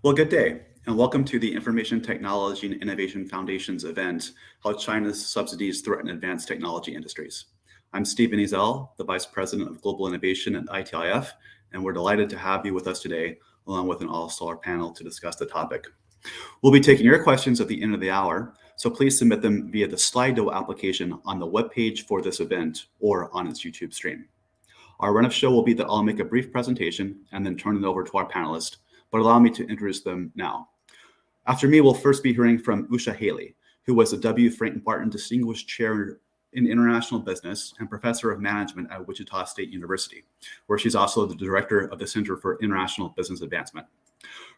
Well, good day, and welcome to the Information Technology and Innovation Foundation's event, How China's Subsidies Threaten Advanced Technology Industries. I'm Stephen Ezel, the Vice President of Global Innovation at ITIF, and we're delighted to have you with us today, along with an all-star panel to discuss the topic. We'll be taking your questions at the end of the hour, so please submit them via the Slido application on the webpage for this event or on its YouTube stream. Our run of show will be that I'll make a brief presentation and then turn it over to our panelists, but allow me to introduce them now. After me, we'll first be hearing from Usha Haley, who was the W. Frank Barton Distinguished Chair in International Business and Professor of Management at Wichita State University, where she's also the Director of the Center for International Business Advancement.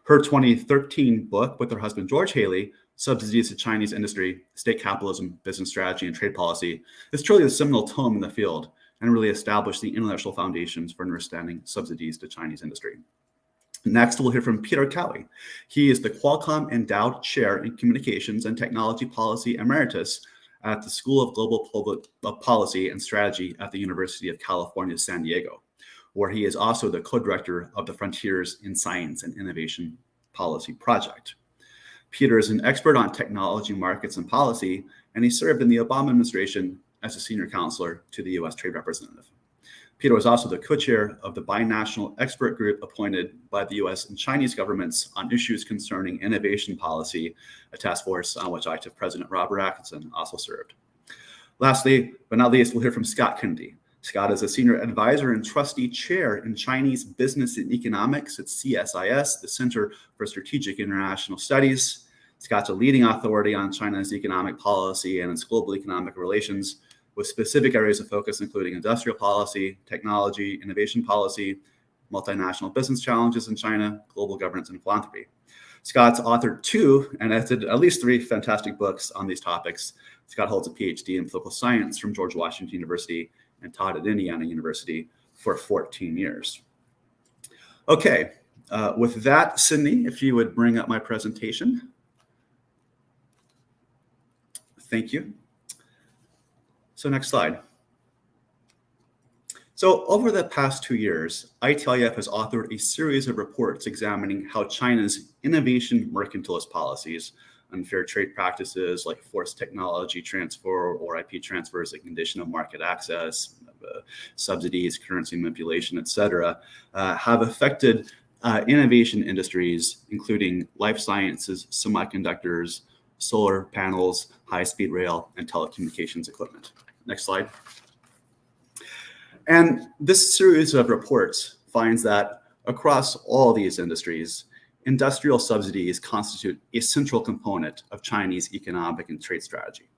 Her 2013 book with her husband, George Haley, Subsidies to Chinese Industry, State Capitalism, Business Strategy, and Trade Policy, is truly the seminal tome in the field and really established the intellectual foundations for understanding subsidies to Chinese industry. Next, we'll hear from Peter Cowie. He is the Qualcomm Endowed Chair in Communications and Technology Policy Emeritus at the School of Global Public Policy and Strategy at the University of California, San Diego, where he is also the co-director of the Frontiers in Science and Innovation Policy Project. Peter is an expert on technology markets and policy, and he served in the Obama administration as a senior counselor to the U.S. Trade Representative. Peter was also the co-chair of the binational expert group appointed by the U.S. and Chinese governments on issues concerning innovation policy, a task force on which ITIF President Robert Atkinson also served. Lastly, but not least, we'll hear from Scott Kennedy. Scott is a senior advisor and trustee chair in Chinese Business and Economics at CSIS, the Center for Strategic International Studies. Scott's a leading authority on China's economic policy and its global economic relations, with specific areas of focus including industrial policy, technology, innovation policy, multinational business challenges in China, global governance, and philanthropy. Scott's authored 2 and edited at least 3 fantastic books on these topics. Scott holds a PhD in political science from George Washington University and taught at Indiana University for 14 years. Okay, with that, Sydney, if you would bring up my presentation. Thank you. So next slide. So over the past 2 years, ITIF has authored a series of reports examining how China's innovation mercantilist policies, unfair trade practices like forced technology transfer or IP transfer as a condition of market access, subsidies, currency manipulation, et cetera, have affected innovation industries, including life sciences, semiconductors, solar panels, high-speed rail, and telecommunications equipment. Next slide. And this series of reports finds that across all these industries, industrial subsidies constitute a central component of Chinese economic and trade strategy.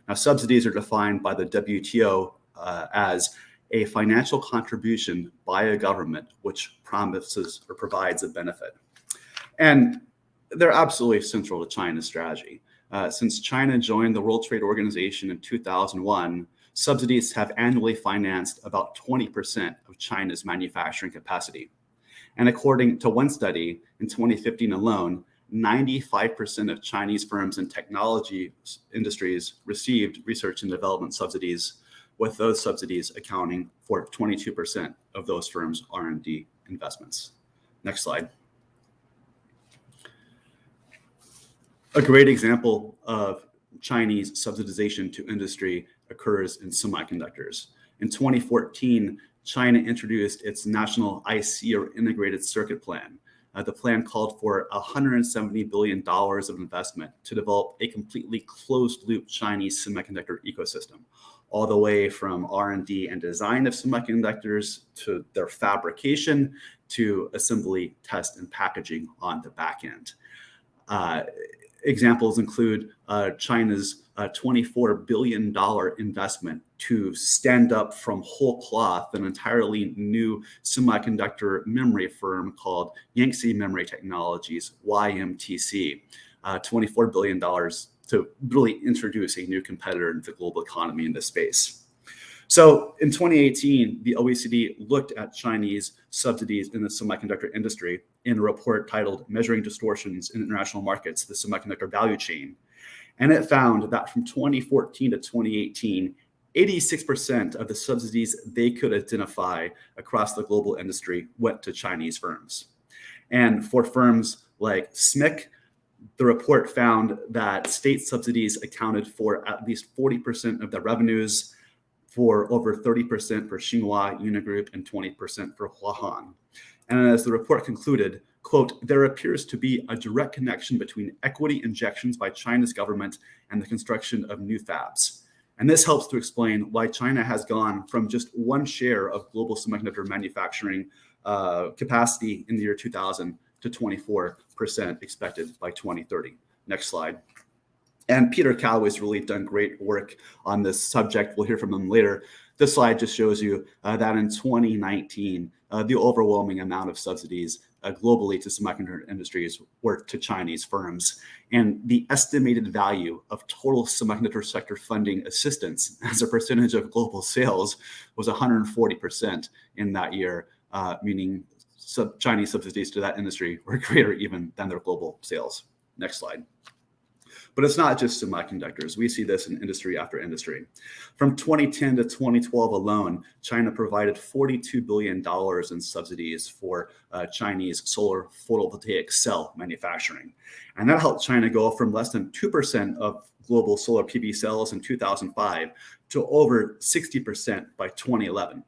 Now, subsidies are defined by the WTO as a financial contribution by a government which promises or provides a benefit. And they're absolutely central to China's strategy. Since China joined the World Trade Organization in 2001, subsidies have annually financed about 20% of China's manufacturing capacity. And according to one study, in 2015 alone, 95% of Chinese firms in technology industries received research and development subsidies, with those subsidies accounting for 22% of those firms' R&D investments. Next slide. A great example of Chinese subsidization to industry occurs in semiconductors. In 2014, China introduced its national IC, or integrated circuit plan. The plan called for $170 billion of investment to develop a completely closed-loop Chinese semiconductor ecosystem, all the way from R&D and design of semiconductors to their fabrication to assembly, test, and packaging on the back end. Examples include China's $24 billion investment to stand up from whole cloth an entirely new semiconductor memory firm called Yangtze Memory Technologies, YMTC, $24 billion to really introduce a new competitor into the global economy in this space. So in 2018, the OECD looked at Chinese subsidies in the semiconductor industry in a report titled Measuring Distortions in International Markets, the Semiconductor Value Chain. And it found that from 2014 to 2018, 86% of the subsidies they could identify across the global industry went to Chinese firms. And for firms like SMIC, the report found that state subsidies accounted for at least 40% of the revenues, for over 30% for Xinhua Unigroup and 20% for Huahan. And as the report concluded, quote, there appears to be a direct connection between equity injections by China's government and the construction of new fabs. And this helps to explain why China has gone from just one share of global semiconductor manufacturing capacity in the year 2000 to 24% expected by 2030. Next slide. And Peter Calloway's really done great work on this subject. We'll hear from him later. This slide just shows you that in 2019, the overwhelming amount of subsidies globally to semiconductor industries were to Chinese firms. And the estimated value of total semiconductor sector funding assistance as a percentage of global sales was 140% in that year, meaning Chinese subsidies to that industry were greater even than their global sales. Next slide. But it's not just semiconductors. We see this in industry after industry. From 2010 to 2012 alone, China provided $42 billion in subsidies for Chinese solar photovoltaic cell manufacturing. And that helped China go from less than 2% of global solar PV cells in 2005 to over 60% by 2011.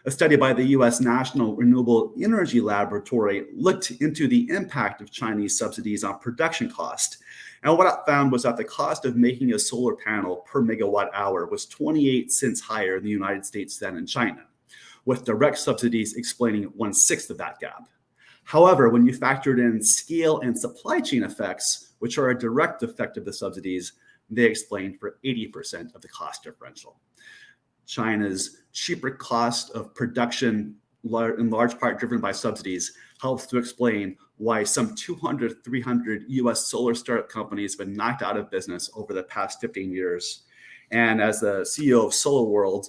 A study by the US National Renewable Energy Laboratory looked into the impact of Chinese subsidies on production cost. And what it found was that the cost of making a solar panel per megawatt hour was 28 cents higher in the United States than in China, with direct subsidies explaining 1/6 of that gap. However, when you factored in scale and supply chain effects, which are a direct effect of the subsidies, they explain for 80% of the cost differential. China's cheaper cost of production, in large part driven by subsidies, helps to explain why some 200, 300 US solar startup companies have been knocked out of business over the past 15 years. And as the CEO of Solar World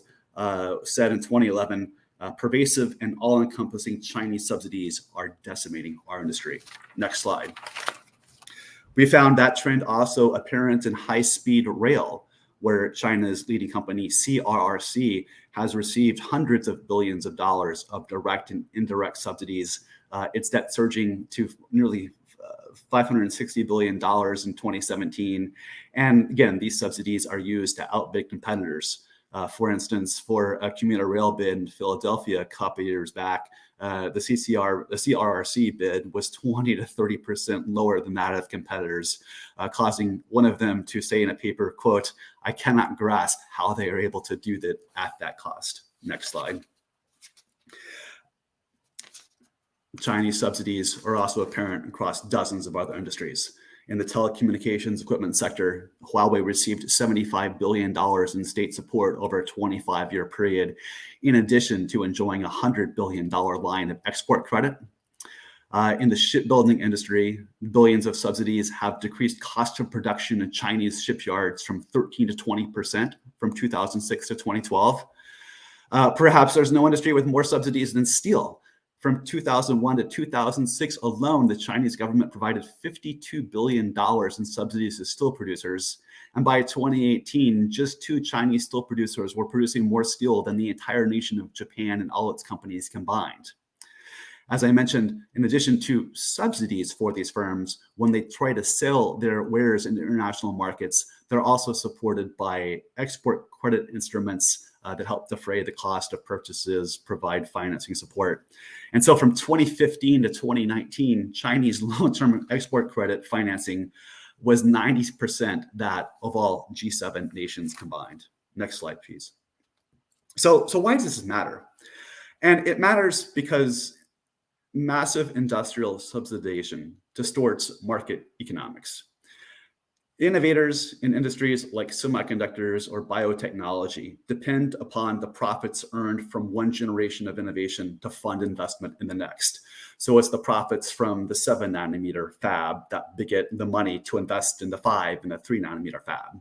said in 2011, pervasive and all-encompassing Chinese subsidies are decimating our industry. Next slide. We found that trend also apparent in high-speed rail, where China's leading company, CRRC, has received hundreds of billions of dollars of direct and indirect subsidies. Its debt surging to nearly $560 billion in 2017. And again, these subsidies are used to outbid competitors. For instance, for a commuter rail bid in Philadelphia a couple of years back, the CRRC bid was 20 to 30% lower than that of competitors, causing one of them to say in a paper, quote, I cannot grasp how they are able to do that at that cost. Next slide. Chinese subsidies are also apparent across dozens of other industries. In the telecommunications equipment sector, Huawei received $75 billion in state support over a 25-year period, in addition to enjoying a $100 billion line of export credit. In the shipbuilding industry, billions of subsidies have decreased cost of production in Chinese shipyards from 13 to 20% from 2006 to 2012. Perhaps there's no industry with more subsidies than steel. From 2001 to 2006 alone, the Chinese government provided $52 billion in subsidies to steel producers. And by 2018, just 2 Chinese steel producers were producing more steel than the entire nation of Japan and all its companies combined. As I mentioned, in addition to subsidies for these firms, when they try to sell their wares in international markets, they're also supported by export credit instruments that help defray the cost of purchases, provide financing support. And so from 2015 to 2019, Chinese long-term export credit financing was 90% that of all G7 nations combined. Next slide, please. So why does this matter? And it matters because massive industrial subsidization distorts market economics. Innovators in industries like semiconductors or biotechnology depend upon the profits earned from one generation of innovation to fund investment in the next. So it's the profits from the 7 nanometer fab that beget the money to invest in the 5 and the 3 nanometer fab.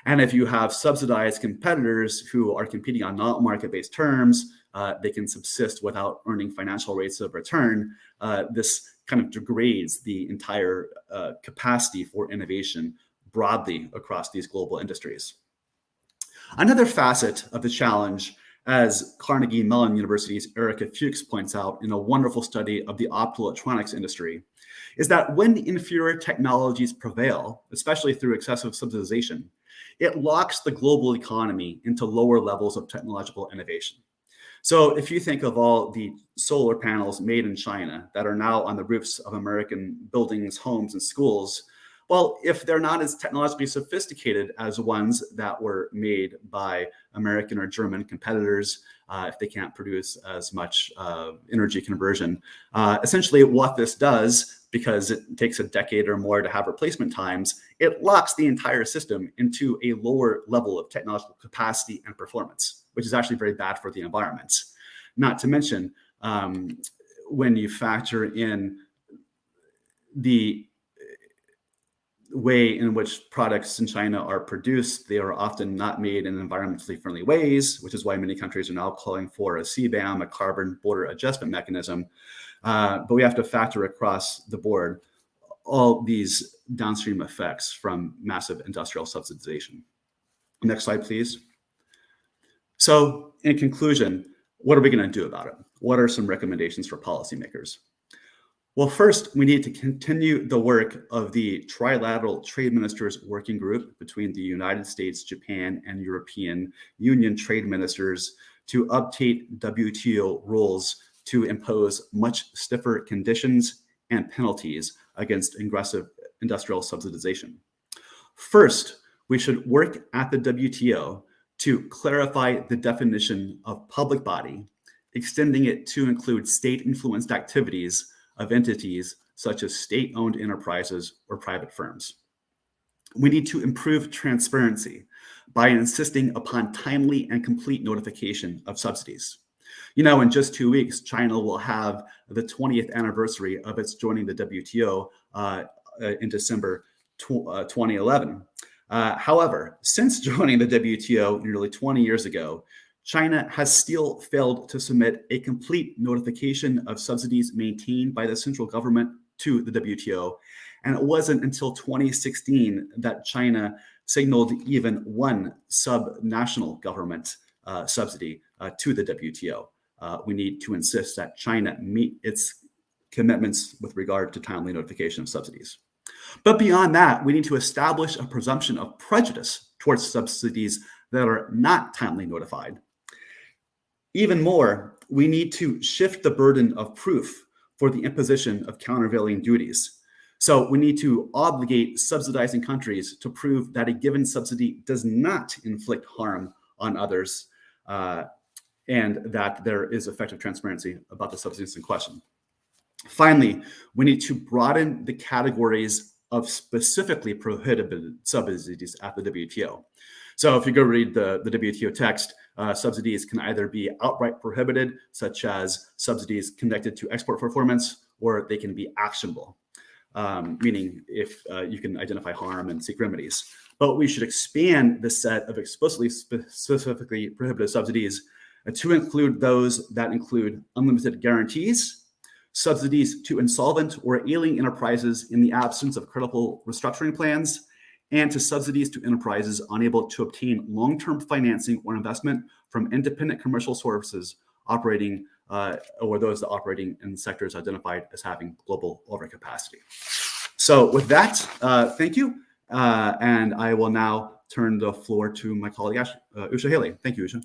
And if you have subsidized competitors who are competing on non-market-based terms, they can subsist without earning financial rates of return. This kind of degrades the entire capacity for innovation broadly across these global industries. Another facet of the challenge As Carnegie Mellon University's Erica Fuchs points out in a wonderful study of the optoelectronics industry, is that when inferior technologies prevail, especially through excessive subsidization, it locks the global economy into lower levels of technological innovation. So if you think of all the solar panels made in China that are now on the roofs of American buildings, homes, and schools, well, if they're not as technologically sophisticated as ones that were made by American or German competitors, if they can't produce as much energy conversion, essentially what this does, because it takes a decade or more to have replacement times, it locks the entire system into a lower level of technological capacity and performance, which is actually very bad for the environment. Not to mention, when you factor in the way in which products in China are produced, they are often not made in environmentally friendly ways, which is why many countries are now calling for a CBAM, a carbon border adjustment mechanism. But we have to factor across the board all these downstream effects from massive industrial subsidization. Next slide, please. So in conclusion, what are we going to do about it? What are some recommendations for policymakers? Well, first, we need to continue the work of the Trilateral Trade Ministers Working Group between the United States, Japan, and European Union trade ministers to update WTO rules to impose much stiffer conditions and penalties against aggressive industrial subsidization. First, we should work at the WTO to clarify the definition of public body, extending it to include state-influenced activities of entities such as state-owned enterprises or private firms. We need to improve transparency by insisting upon timely and complete notification of subsidies. You know, in just 2 weeks, China will have the 20th anniversary of its joining the WTO in December 2011. However, since joining the WTO nearly 20 years ago, China has still failed to submit a complete notification of subsidies maintained by the central government to the WTO. And it wasn't until 2016 that China signaled even one sub-national government subsidy to the WTO. We need to insist that China meet its commitments with regard to timely notification of subsidies. But beyond that, we need to establish a presumption of prejudice towards subsidies that are not timely notified. Even more, we need to shift the burden of proof for the imposition of countervailing duties. So we need to obligate subsidizing countries to prove that a given subsidy does not inflict harm on others, and that there is effective transparency about the subsidies in question. Finally, we need to broaden the categories of specifically prohibited subsidies at the WTO. So if you go read the WTO text, subsidies can either be outright prohibited, such as subsidies connected to export performance, or they can be actionable, meaning if you can identify harm and seek remedies. But we should expand the set of specifically prohibited subsidies to include those that include unlimited guarantees, subsidies to insolvent or ailing enterprises in the absence of credible restructuring plans, and to subsidies to enterprises unable to obtain long-term financing or investment from independent commercial sources operating or those operating in sectors identified as having global overcapacity. So with that, thank you. And I will now turn the floor to my colleague, Usha Haley. Thank you, Usha.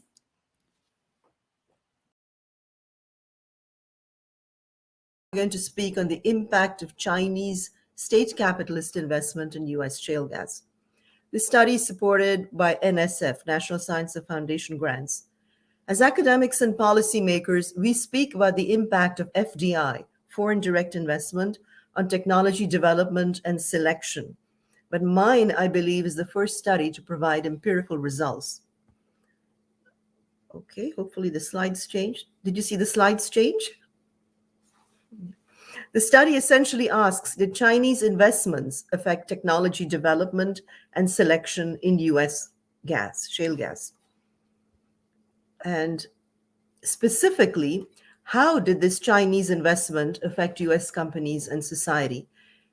I'm going to speak on the impact of Chinese state capitalist investment in U.S. shale gas. This study is supported by NSF, National Science Foundation grants. As academics and policymakers, we speak about the impact of FDI, foreign direct investment, on technology development and selection. But mine, I believe, is the first study to provide empirical results. Okay, hopefully the slides changed. Did you see the slides change? The study essentially asks, did Chinese investments affect technology development and selection in U.S. gas, shale gas? And specifically, how did this Chinese investment affect U.S. companies and society?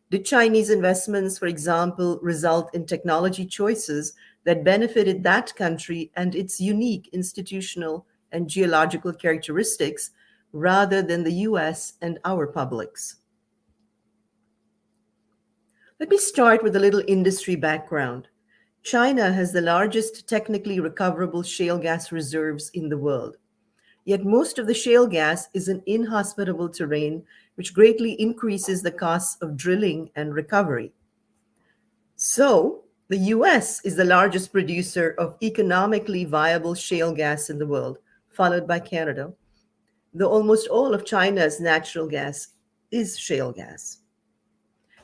Did Chinese investments, for example, result in technology choices that benefited that country and its unique institutional and geological characteristics rather than the US and our publics. Let me start with a little industry background. China has the largest technically recoverable shale gas reserves in the world. Yet most of the shale gas is in inhospitable terrain, which greatly increases the costs of drilling and recovery. So, the US is the largest producer of economically viable shale gas in the world, followed by Canada, though almost all of China's natural gas is shale gas.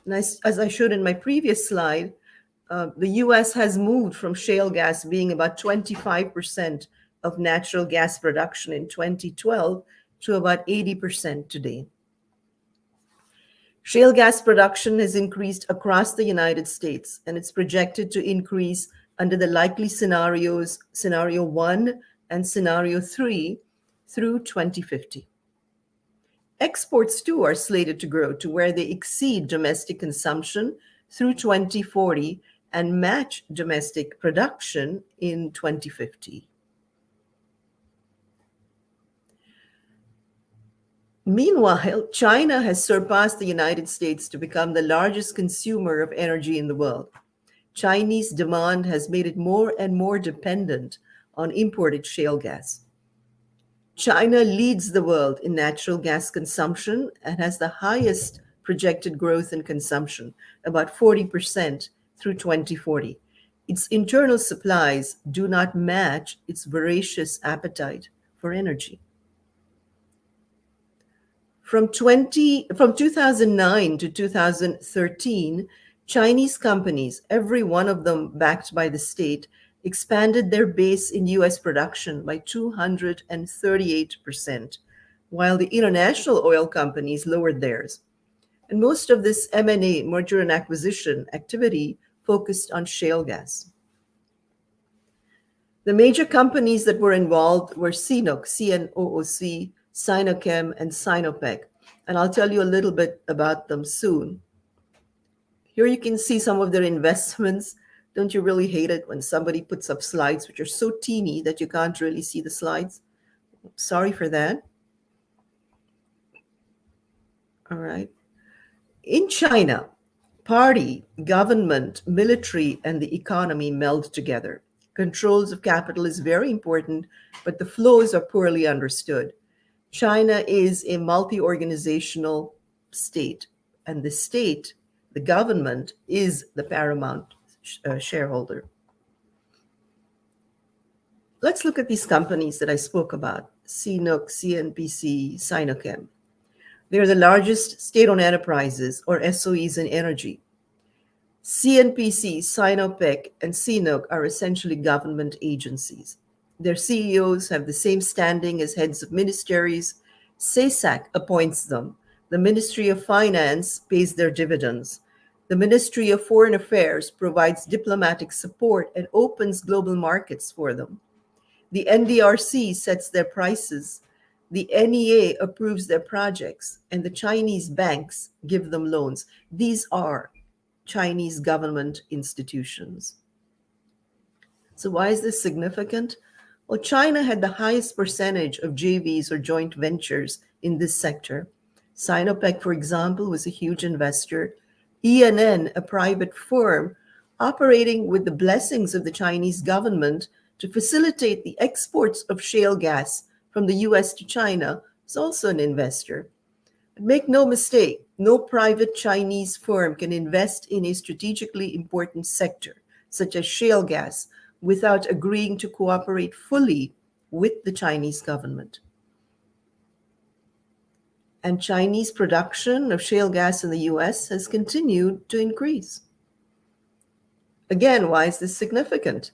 And as I showed in my previous slide, the US has moved from shale gas being about 25% of natural gas production in 2012 to about 80% today. Shale gas production has increased across the United States, and it's projected to increase under the likely scenarios, Scenario 1 and Scenario 3, through 2050. Exports, too, are slated to grow to where they exceed domestic consumption through 2040 and match domestic production in 2050. Meanwhile, China has surpassed the United States to become the largest consumer of energy in the world. Chinese demand has made it more and more dependent on imported shale gas. China leads the world in natural gas consumption and has the highest projected growth in consumption, about 40% through 2040. Its internal supplies do not match its voracious appetite for energy. From 2009 to 2013, Chinese companies, every one of them backed by the state, expanded their base in US production by 238%, while the international oil companies lowered theirs. And most of this M&A, merger and acquisition activity, focused on shale gas. The major companies that were involved were CNOOC, CNOOC, Sinochem, and Sinopec, and I'll tell you a little bit about them soon. Here you can see some of their investments. Don't you really hate it when somebody puts up slides which are so teeny that you can't really see the slides? Sorry for that. All right. In China, party, government, military, and the economy meld together. Controls of capital is very important, but the flows are poorly understood. China is a multi-organizational state, and the state, the government, is the paramount shareholder. Let's look at these companies that I spoke about: CNOOC, CNPC, Sinochem. They're the largest state-owned enterprises, or SOEs, in energy. CNPC, Sinopec, and CNOOC are essentially government agencies. Their CEOs have the same standing as heads of ministries. CESAC appoints them. The Ministry of Finance pays their dividends. The Ministry of Foreign Affairs provides diplomatic support and opens global markets for them. The NDRC sets their prices. The NEA approves their projects, and the Chinese banks give them loans. These are Chinese government institutions. So why is this significant? Well, China had the highest percentage of JVs, or joint ventures, in this sector. Sinopec, for example, was a huge investor. ENN, a private firm operating with the blessings of the Chinese government to facilitate the exports of shale gas from the US to China, is also an investor. But make no mistake, no private Chinese firm can invest in a strategically important sector, such as shale gas, without agreeing to cooperate fully with the Chinese government. And Chinese production of shale gas in the US has continued to increase. Again, why is this significant?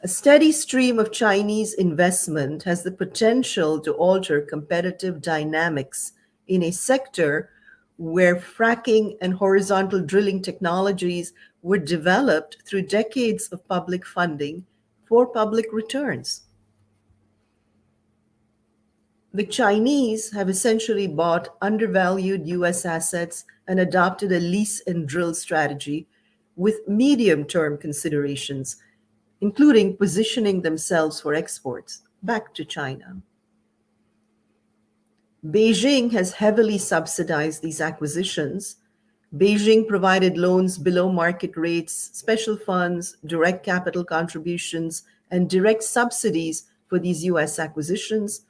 A steady stream of Chinese investment has the potential to alter competitive dynamics in a sector where fracking and horizontal drilling technologies were developed through decades of public funding for public returns. The Chinese have essentially bought undervalued US assets and adopted a lease and drill strategy with medium-term considerations, including positioning themselves for exports back to China. Beijing has heavily subsidized these acquisitions. Beijing provided loans below market rates, special funds, direct capital contributions, and direct subsidies for these US acquisitions.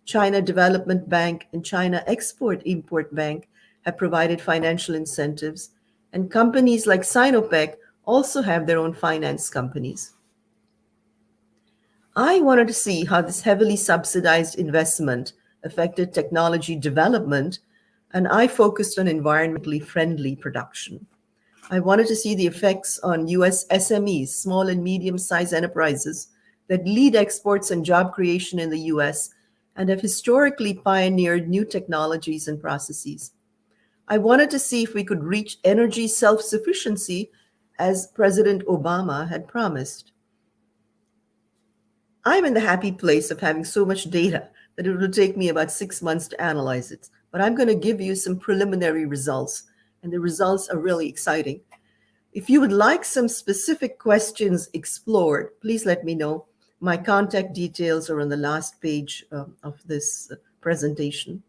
China Development Bank and China Export-Import Bank have provided financial incentives, and companies like Sinopec also have their own finance companies. I wanted to see how this heavily subsidized investment affected technology development, and I focused on environmentally friendly production. I wanted to see the effects on US SMEs, small and medium sized enterprises that lead exports and job creation in the US and have historically pioneered new technologies and processes. I wanted to see if we could reach energy self sufficiency as President Obama had promised. I'm in the happy place of having so much data that it will take me about 6 months to analyze it. But I'm going to give you some preliminary results, and the results are really exciting. If you would like some specific questions explored, please let me know. My contact details are on the last page of this presentation.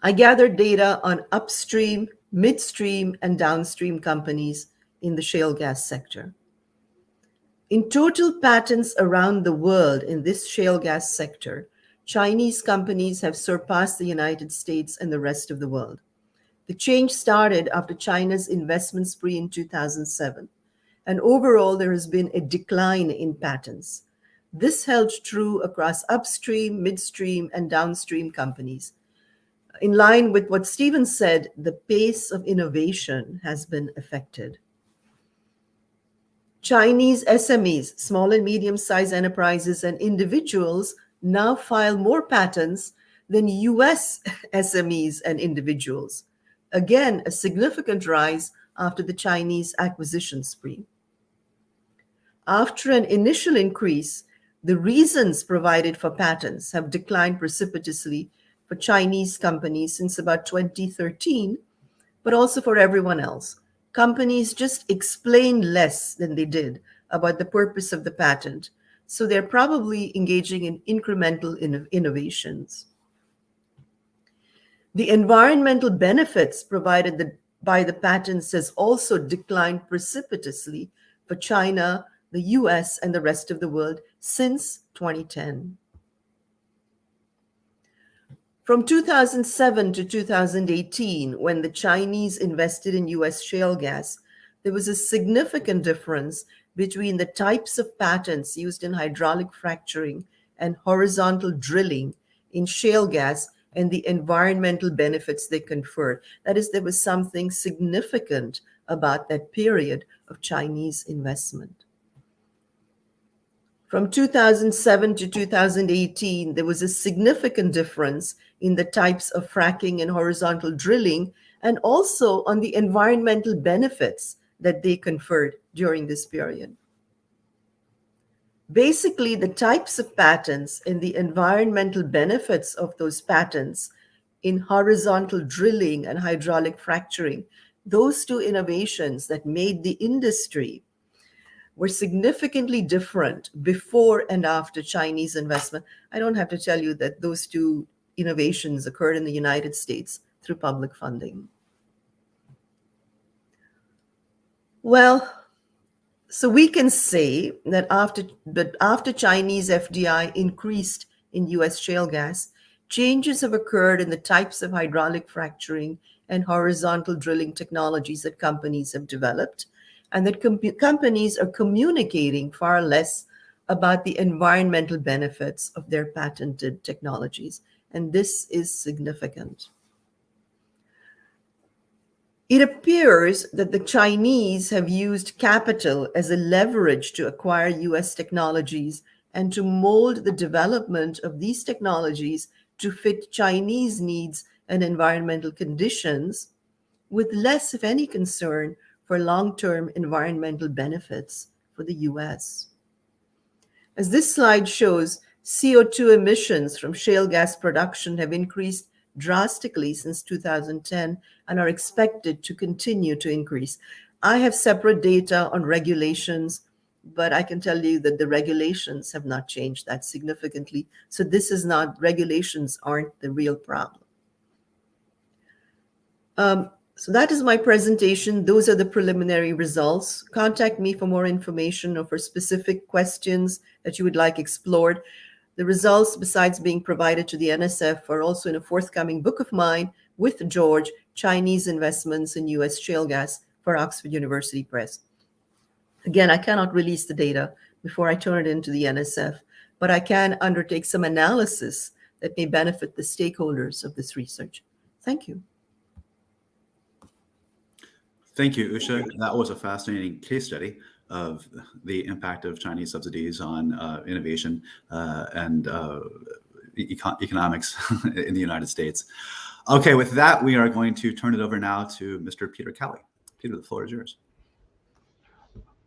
I gathered data on upstream, midstream, and downstream companies in the shale gas sector. In total patents around the world in this shale gas sector, Chinese companies have surpassed the United States and the rest of the world. The change started after China's investment spree in 2007, and overall there has been a decline in patents. This held true across upstream, midstream, and downstream companies. In line with what Stephen said, the pace of innovation has been affected. Chinese SMEs, small and medium-sized enterprises, and individuals now file more patents than US SMEs and individuals. Again, a significant rise after the Chinese acquisition spree. After an initial increase, the reasons provided for patents have declined precipitously for Chinese companies since about 2013, but also for everyone else. Companies just explain less than they did about the purpose of the patent, so they're probably engaging in incremental innovations. The environmental benefits provided by the patents has also declined precipitously for China, the US, and the rest of the world since 2010. From 2007 to 2018, when the Chinese invested in US shale gas, there was a significant difference between the types of patents used in hydraulic fracturing and horizontal drilling in shale gas and the environmental benefits they conferred. That is, there was something significant about that period of Chinese investment. From 2007 to 2018, there was a significant difference in the types of fracking and horizontal drilling, and also on the environmental benefits that they conferred during this period. Basically, the types of patents and the environmental benefits of those patents in horizontal drilling and hydraulic fracturing, those two innovations that made the industry, were significantly different before and after Chinese investment. I don't have to tell you that those two innovations occurred in the United States through public funding. Well, so we can say that after Chinese FDI increased in US shale gas, changes have occurred in the types of hydraulic fracturing and horizontal drilling technologies that companies have developed, and that companies are communicating far less about the environmental benefits of their patented technologies. And this is significant. It appears that the Chinese have used capital as a leverage to acquire US technologies and to mold the development of these technologies to fit Chinese needs and environmental conditions, with less, if any, concern for long-term environmental benefits for the US. As this slide shows, CO2 emissions from shale gas production have increased drastically since 2010 and are expected to continue to increase. I have separate data on regulations but I can tell you that the regulations have not changed that significantly. So this is not, regulations aren't the real problem. So that is my presentation. Those are the preliminary results. Contact me for more information or for specific questions that you would like explored. The results, besides being provided to the NSF, are also in a forthcoming book of mine with George, Chinese Investments in U.S. Shale Gas, for Oxford University Press. Again, I cannot release the data before I turn it into the NSF, but I can undertake some analysis that may benefit the stakeholders of this research. Thank you. Thank you, Usha. That was a fascinating case study of the impact of Chinese subsidies on innovation and economics in the United States. Okay, with that, we are going to turn it over now to Mr. Peter Kelly. Peter, the floor is yours.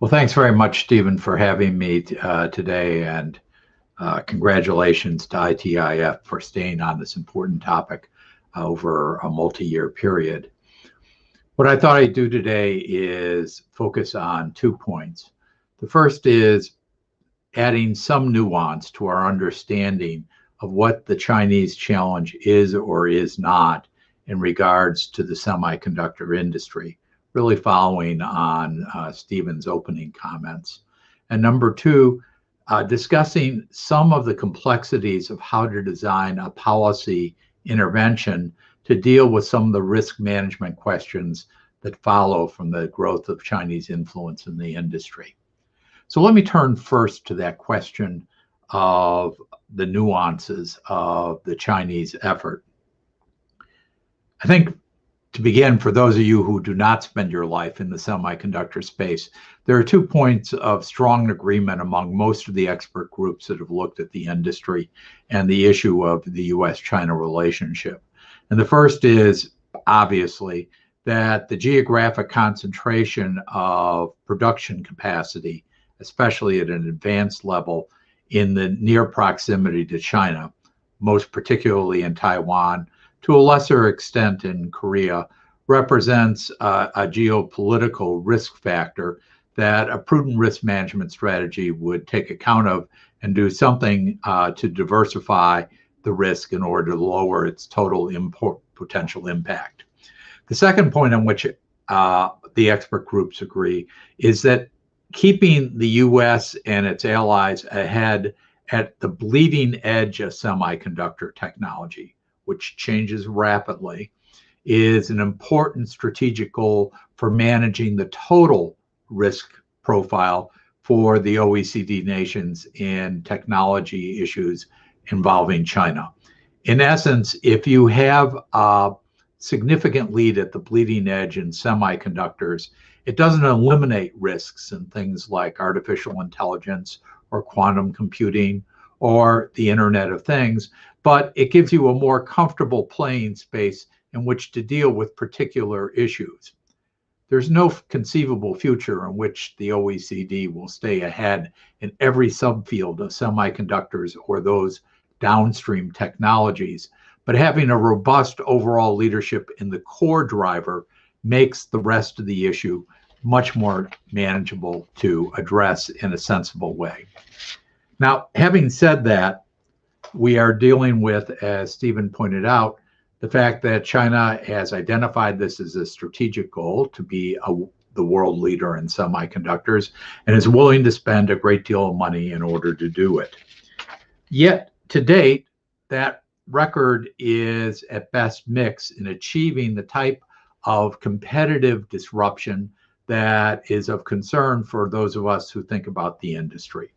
Well, thanks very much, Stephen, for having me today, and congratulations to ITIF for staying on this important topic over a multi-year period. What I thought I'd do today is focus on 2 points. The first is adding some nuance to our understanding of what the Chinese challenge is or is not in regards to the semiconductor industry, really following on Stephen's opening comments. And number 2, discussing some of the complexities of how to design a policy intervention to deal with some of the risk management questions that follow from the growth of Chinese influence in the industry. So let me turn first to that question of the nuances of the Chinese effort. I think, to begin, for those of you who do not spend your life in the semiconductor space, there are 2 points of strong agreement among most of the expert groups that have looked at the industry and the issue of the US-China relationship. And the first is, obviously, that the geographic concentration of production capacity, especially at an advanced level in the near proximity to China, most particularly in Taiwan, to a lesser extent in Korea, represents a geopolitical risk factor that a prudent risk management strategy would take account of and do something to diversify the risk in order to lower its total potential impact. The second point on which the expert groups agree is that keeping the US and its allies ahead at the bleeding edge of semiconductor technology, which changes rapidly, is an important strategic goal for managing the total risk profile for the OECD nations in technology issues involving China. In essence, if you have a significant lead at the bleeding edge in semiconductors, it doesn't eliminate risks in things like artificial intelligence or quantum computing or the Internet of Things, but it gives you a more comfortable playing space in which to deal with particular issues. There's no conceivable future in which the OECD will stay ahead in every subfield of semiconductors or those downstream technologies, but having a robust overall leadership in the core driver makes the rest of the issue much more manageable to address in a sensible way. Now, having said that, we are dealing with, as Stephen pointed out, the fact that China has identified this as a strategic goal to be the world leader in semiconductors and is willing to spend a great deal of money in order to do it. Yet, to date, that record is at best mixed in achieving the type of competitive disruption that is of concern for those of us who think about the industry.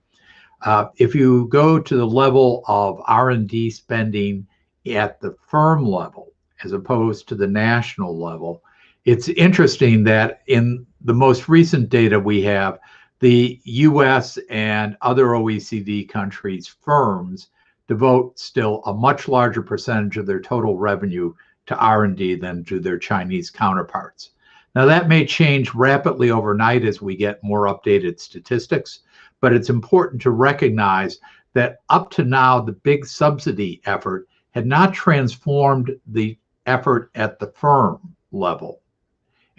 If you go to the level of R&D spending at the firm level, as opposed to the national level, it's interesting that in the most recent data we have, the US and other OECD countries' firms devote still a much larger percentage of their total revenue to R&D than do their Chinese counterparts. Now, that may change rapidly overnight as we get more updated statistics, but it's important to recognize that up to now, the big subsidy effort had not transformed the effort at the firm level.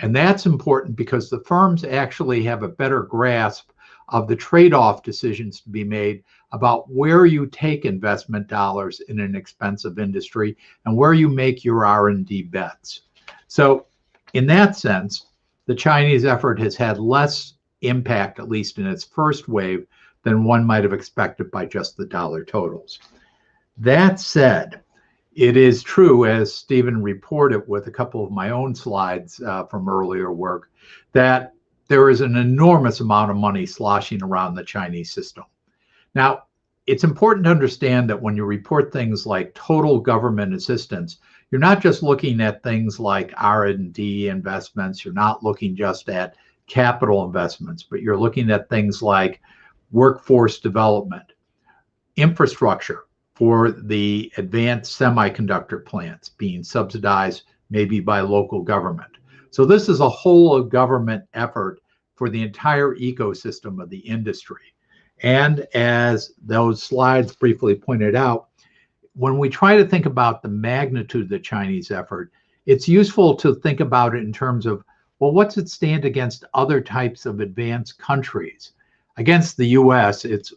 And that's important because the firms actually have a better grasp of the trade-off decisions to be made about where you take investment dollars in an expensive industry and where you make your R&D bets. So in that sense, the Chinese effort has had less impact, at least in its first wave, than one might have expected by just the dollar totals. That said, it is true, as Stephen reported with a couple of my own slides from earlier work, that there is an enormous amount of money sloshing around the Chinese system. Now, it's important to understand that when you report things like total government assistance, you're not just looking at things like R&D investments, you're not looking just at capital investments, but you're looking at things like workforce development, infrastructure for the advanced semiconductor plants being subsidized maybe by local government. So this is a whole of government effort for the entire ecosystem of the industry. And as those slides briefly pointed out, when we try to think about the magnitude of the Chinese effort, it's useful to think about it in terms of, well, what's it stand against other types of advanced countries? Against the US, it's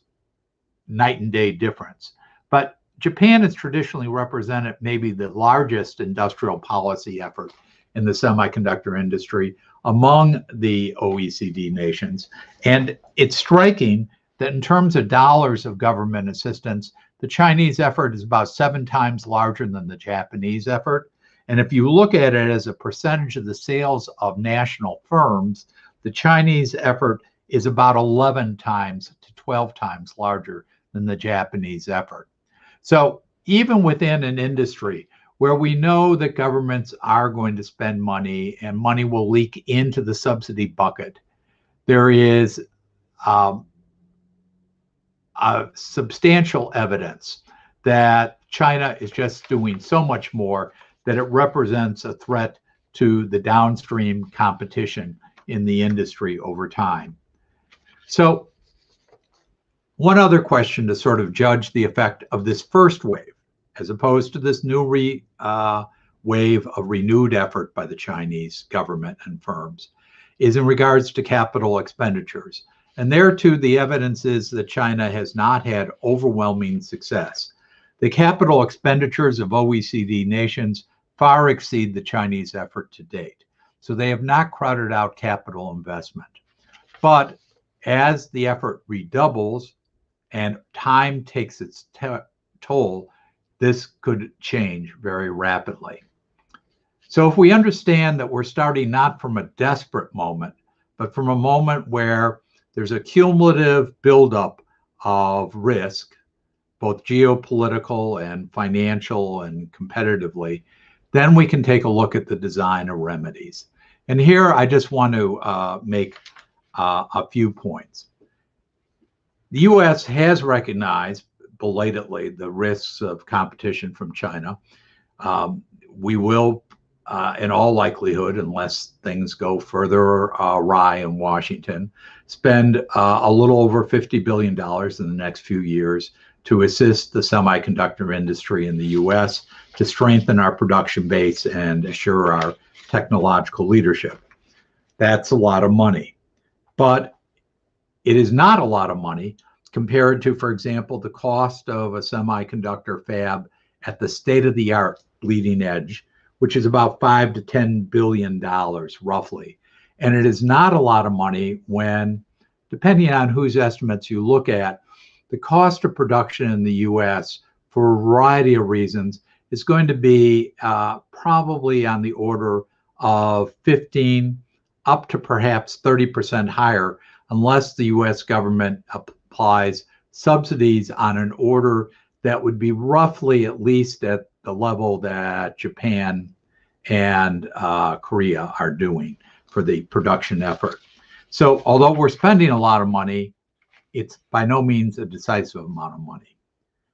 night and day difference. But Japan has traditionally represented maybe the largest industrial policy effort in the semiconductor industry among the OECD nations. And it's striking that in terms of dollars of government assistance, the Chinese effort is about 7 times larger than the Japanese effort. And if you look at it as a percentage of the sales of national firms, the Chinese effort is about 11 times to 12 times larger than the Japanese effort. So even within an industry where we know that governments are going to spend money and money will leak into the subsidy bucket, there is substantial evidence that China is just doing so much more that it represents a threat to the downstream competition in the industry over time. So one other question to sort of judge the effect of this first wave, as opposed to this new wave of renewed effort by the Chinese government and firms, is in regards to capital expenditures. And there too, the evidence is that China has not had overwhelming success. The capital expenditures of OECD nations far exceed the Chinese effort to date. So they have not crowded out capital investment. But as the effort redoubles and time takes its toll, this could change very rapidly. So if we understand that we're starting not from a desperate moment, but from a moment where there's a cumulative buildup of risk, both geopolitical and financial and competitively, then we can take a look at the design of remedies. And here I just want to make a few points. The US has recognized belatedly the risks of competition from China. We will, in all likelihood, unless things go further awry in Washington, spend a little over $50 billion in the next few years to assist the semiconductor industry in the US to strengthen our production base and assure our technological leadership. That's a lot of money. But it is not a lot of money compared to, for example, the cost of a semiconductor fab at the state-of-the-art bleeding edge, which is about $5 to $10 billion roughly. And it is not a lot of money when, depending on whose estimates you look at, the cost of production in the US for a variety of reasons is going to be probably on the order of 15 up to perhaps 30% higher unless the US government applies subsidies on an order that would be roughly at least at the level that Japan and Korea are doing for the production effort. So although we're spending a lot of money, it's by no means a decisive amount of money.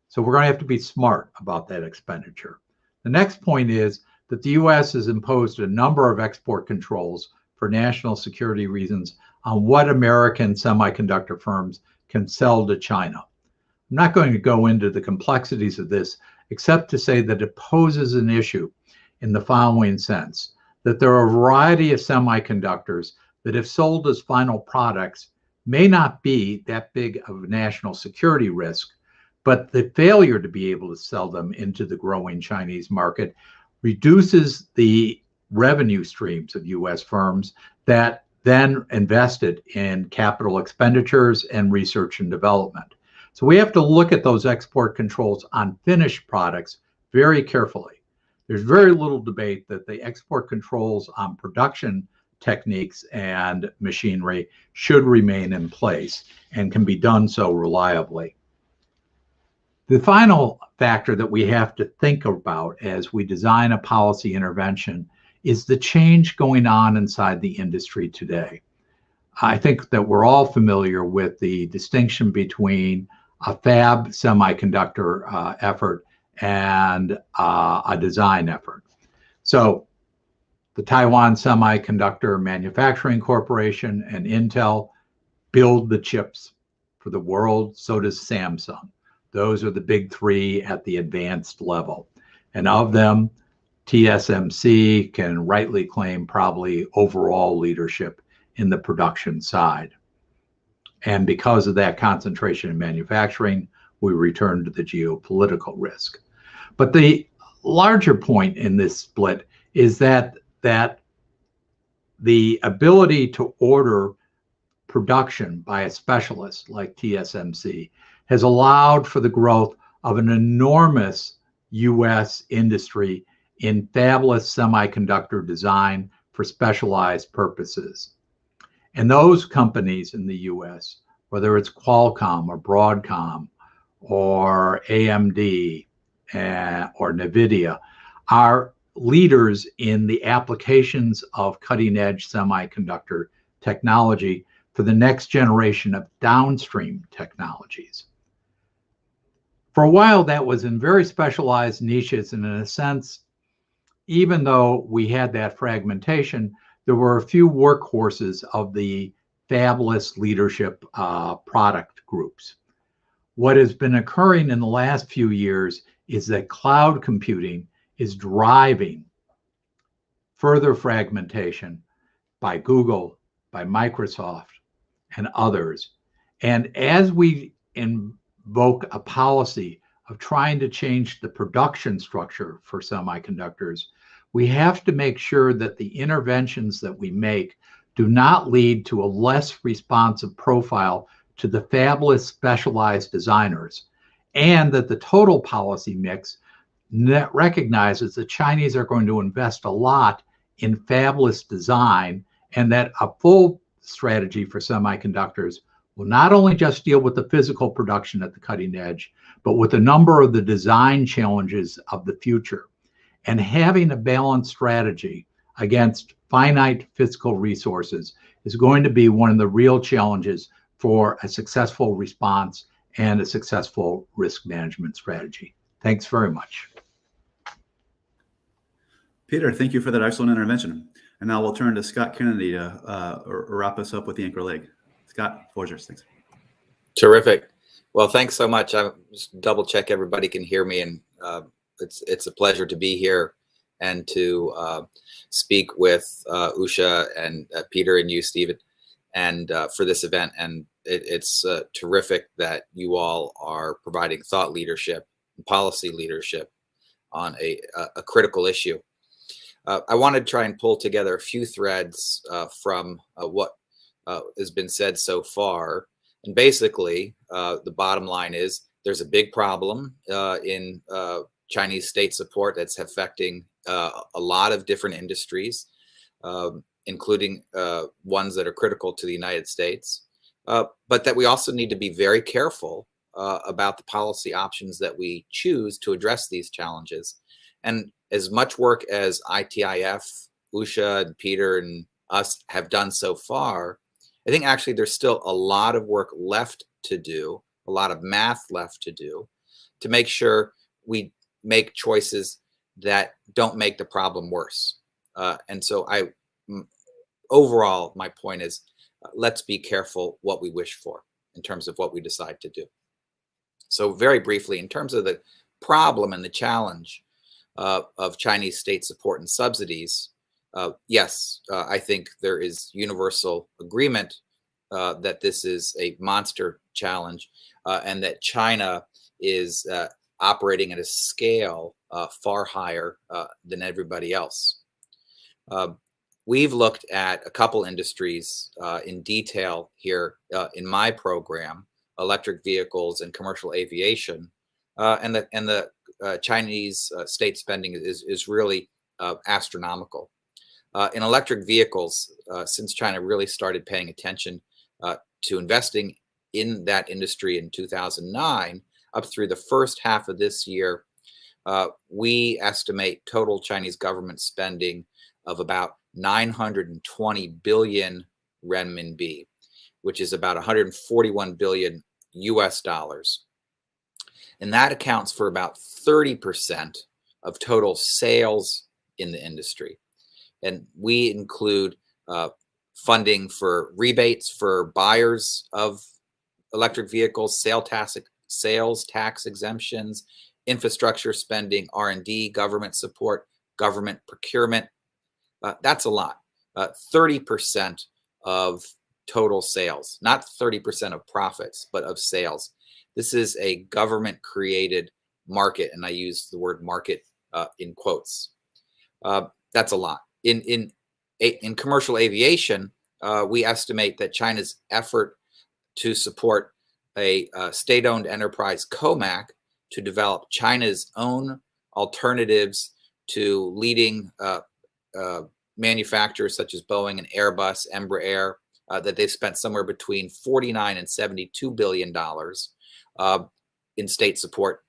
So we're going to have to be smart about that expenditure. The next point is that the US has imposed a number of export controls for national security reasons on what American semiconductor firms can sell to China. I'm not going to go into the complexities of this, except to say that it poses an issue in the following sense, that there are a variety of semiconductors that if sold as final products may not be that big of a national security risk, but the failure to be able to sell them into the growing Chinese market reduces the revenue streams of US firms that then invested in capital expenditures and research and development. So we have to look at those export controls on finished products very carefully. There's very little debate that the export controls on production techniques and machinery should remain in place and can be done so reliably. The final factor that we have to think about as we design a policy intervention is the change going on inside the industry today. I think that we're all familiar with the distinction between a fab semiconductor effort and a design effort. So the Taiwan Semiconductor Manufacturing Corporation and Intel build the chips for the world, so does Samsung. Those are the big three at the advanced level. And of them, TSMC can rightly claim probably overall leadership in the production side. And because of that concentration in manufacturing, we return to the geopolitical risk. But the larger point in this split is that the ability to order production by a specialist like TSMC has allowed for the growth of an enormous US industry in fabless semiconductor design for specialized purposes. And those companies in the US, whether it's Qualcomm or Broadcom or AMD or NVIDIA, are leaders in the applications of cutting-edge semiconductor technology for the next generation of downstream technologies. For a while, that was in very specialized niches, and in a sense, even though we had that fragmentation, there were a few workhorses of the fabless leadership product groups. What has been occurring in the last few years is that cloud computing is driving further fragmentation by Google, by Microsoft, and others. And as we invoke a policy of trying to change the production structure for semiconductors, we have to make sure that the interventions that we make do not lead to a less responsive profile to the fabless specialized designers, and that the total policy mix recognizes the Chinese are going to invest a lot in fabless design, and that a full strategy for semiconductors will not only just deal with the physical production at the cutting edge, but with a number of the design challenges of the future. And having a balanced strategy against finite fiscal resources is going to be one of the real challenges for a successful response and a successful risk management strategy. Thanks very much. Peter, thank you for that excellent intervention. And now we'll turn to Scott Kennedy to wrap us up with the anchor leg. Scott, floor is yours. Thanks. Terrific. Well, thanks so much. I just double check everybody can hear me, and it's a pleasure to be here and to speak with Usha and Peter and you, Stephen, and for this event. And it's terrific that you all are providing thought leadership and policy leadership on a critical issue. I want to try and pull together a few threads from what has been said so far. And basically, the bottom line is there's a big problem in Chinese state support that's affecting a lot of different industries, including ones that are critical to the United States, but that we also need to be very careful about the policy options that we choose to address these challenges. And as much work as ITIF, Usha, and Peter, and us have done so far, I think actually there's still a lot of work left to do, a lot of math left to do, to make sure we make choices that don't make the problem worse. And so overall, my point is, let's be careful what we wish for in terms of what we decide to do. So very briefly, in terms of the problem and the challenge of Chinese state support and subsidies, yes, I think there is universal agreement that this is a monster challenge and that China is operating at a scale far higher than everybody else. We've looked at a couple industries in detail here in my program, electric vehicles and commercial aviation, and the Chinese state spending is really astronomical. In electric vehicles, since China really started paying attention to investing in that industry in 2009, up through the first half of this year, we estimate total Chinese government spending of about 920 billion renminbi, which is about 141 billion US dollars. And that accounts for about 30% of total sales in the industry. And we include funding for rebates for buyers of electric vehicles, sales tax exemptions, infrastructure spending, R&D, government support, government procurement. That's a lot. 30% of total sales, not 30% of profits, but of sales. This is a government-created market, and I use the word market in quotes. That's a lot. In commercial aviation, we estimate that China's effort to support a state-owned enterprise, COMAC, to develop China's own alternatives to leading manufacturers such as Boeing and Airbus, Embraer, that they've spent somewhere between $49 and $72 billion in state support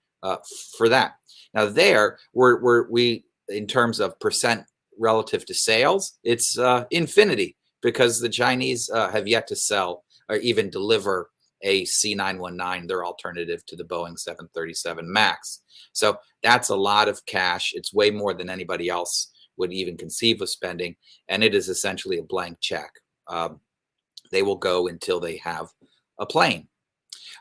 for that. Now there, we in terms of percent relative to sales, it's infinity, because the Chinese have yet to sell or even deliver a C919, their alternative to the Boeing 737 MAX. So that's a lot of cash. It's way more than anybody else would even conceive of spending, and it is essentially a blank check. They will go until they have a plane.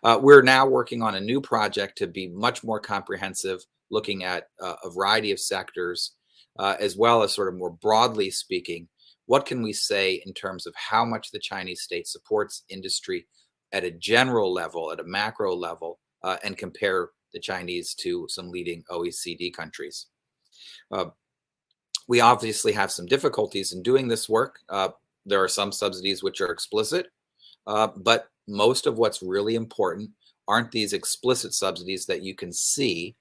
We're now working on a new project to be much more comprehensive, looking at a variety of sectors, as well as sort of more broadly speaking, what can we say in terms of how much the Chinese state supports industry at a general level, at a macro level, and compare the Chinese to some leading OECD countries. We obviously have some difficulties in doing this work. There are some subsidies which are explicit, but most of what's really important aren't these explicit subsidies that you can see.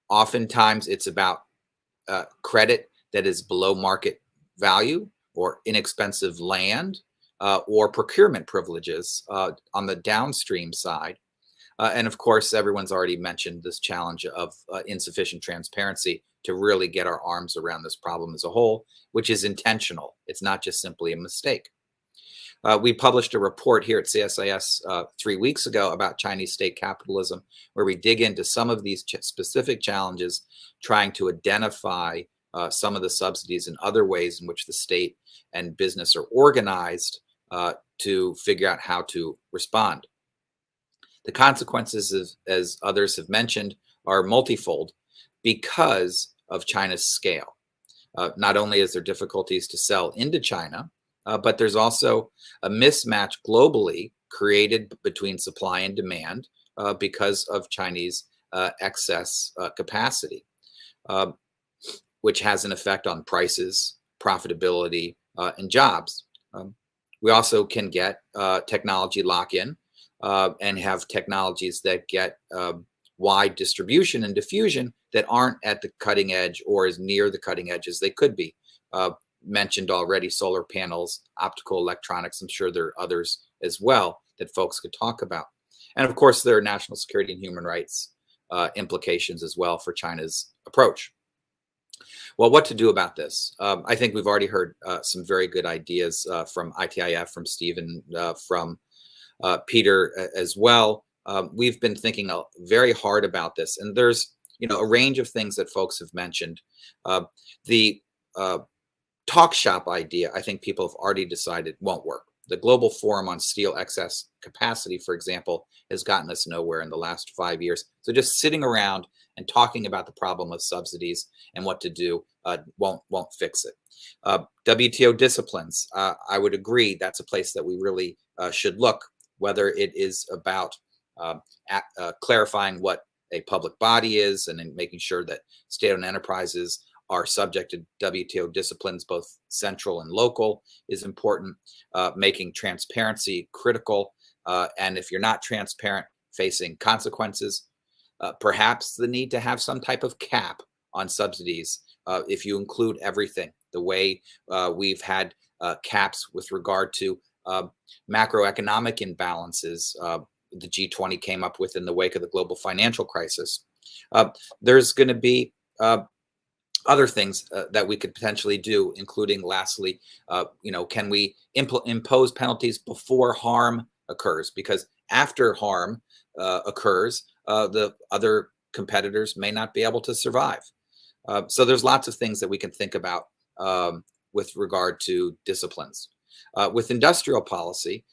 Oftentimes it's about credit that is below market value, or inexpensive land, or procurement privileges on the downstream side. And of course, everyone's already mentioned this challenge of insufficient transparency to really get our arms around this problem as a whole, which is intentional. It's not just simply a mistake. We published a report here at CSIS 3 weeks ago about Chinese state capitalism, where we dig into some of these specific challenges, trying to identify some of the subsidies and other ways in which the state and business are organized to figure out how to respond. The consequences, as others have mentioned, are multifold because of China's scale. Not only is there difficulties to sell into China, but there's also a mismatch globally created between supply and demand because of Chinese excess capacity, which has an effect on prices, profitability, and jobs. We also can get technology lock-in and have technologies that get wide distribution and diffusion that aren't at the cutting edge or as near the cutting edge as they could be. Mentioned already solar panels, optical electronics. I'm sure there are others as well that folks could talk about. And of course, there are national security and human rights implications as well for China's approach. Well, what to do about this? I think we've already heard some very good ideas from ITIF, from Stephen, from Peter as well. We've been thinking very hard about this, and there's a range of things that folks have mentioned. The talk shop idea, I think people have already decided won't work. The Global Forum on Steel Excess Capacity, for example, has gotten us nowhere in the last 5 years. So just sitting around and talking about the problem of subsidies and what to do won't fix it. WTO disciplines, I would agree that's a place that we really should look, whether it is about clarifying what a public body is and in making sure that state-owned enterprises are subject to WTO disciplines, both central and local, is important. Making transparency critical. And if you're not transparent, facing consequences. Perhaps the need to have some type of cap on subsidies if you include everything, the way we've had caps with regard to macroeconomic imbalances the G20 came up with in the wake of the global financial crisis. There's going to be other things that we could potentially do, including, lastly, can we impose penalties before harm occurs? Because after harm occurs, the other competitors may not be able to survive. So there's lots of things that we can think about with regard to disciplines. With industrial policy,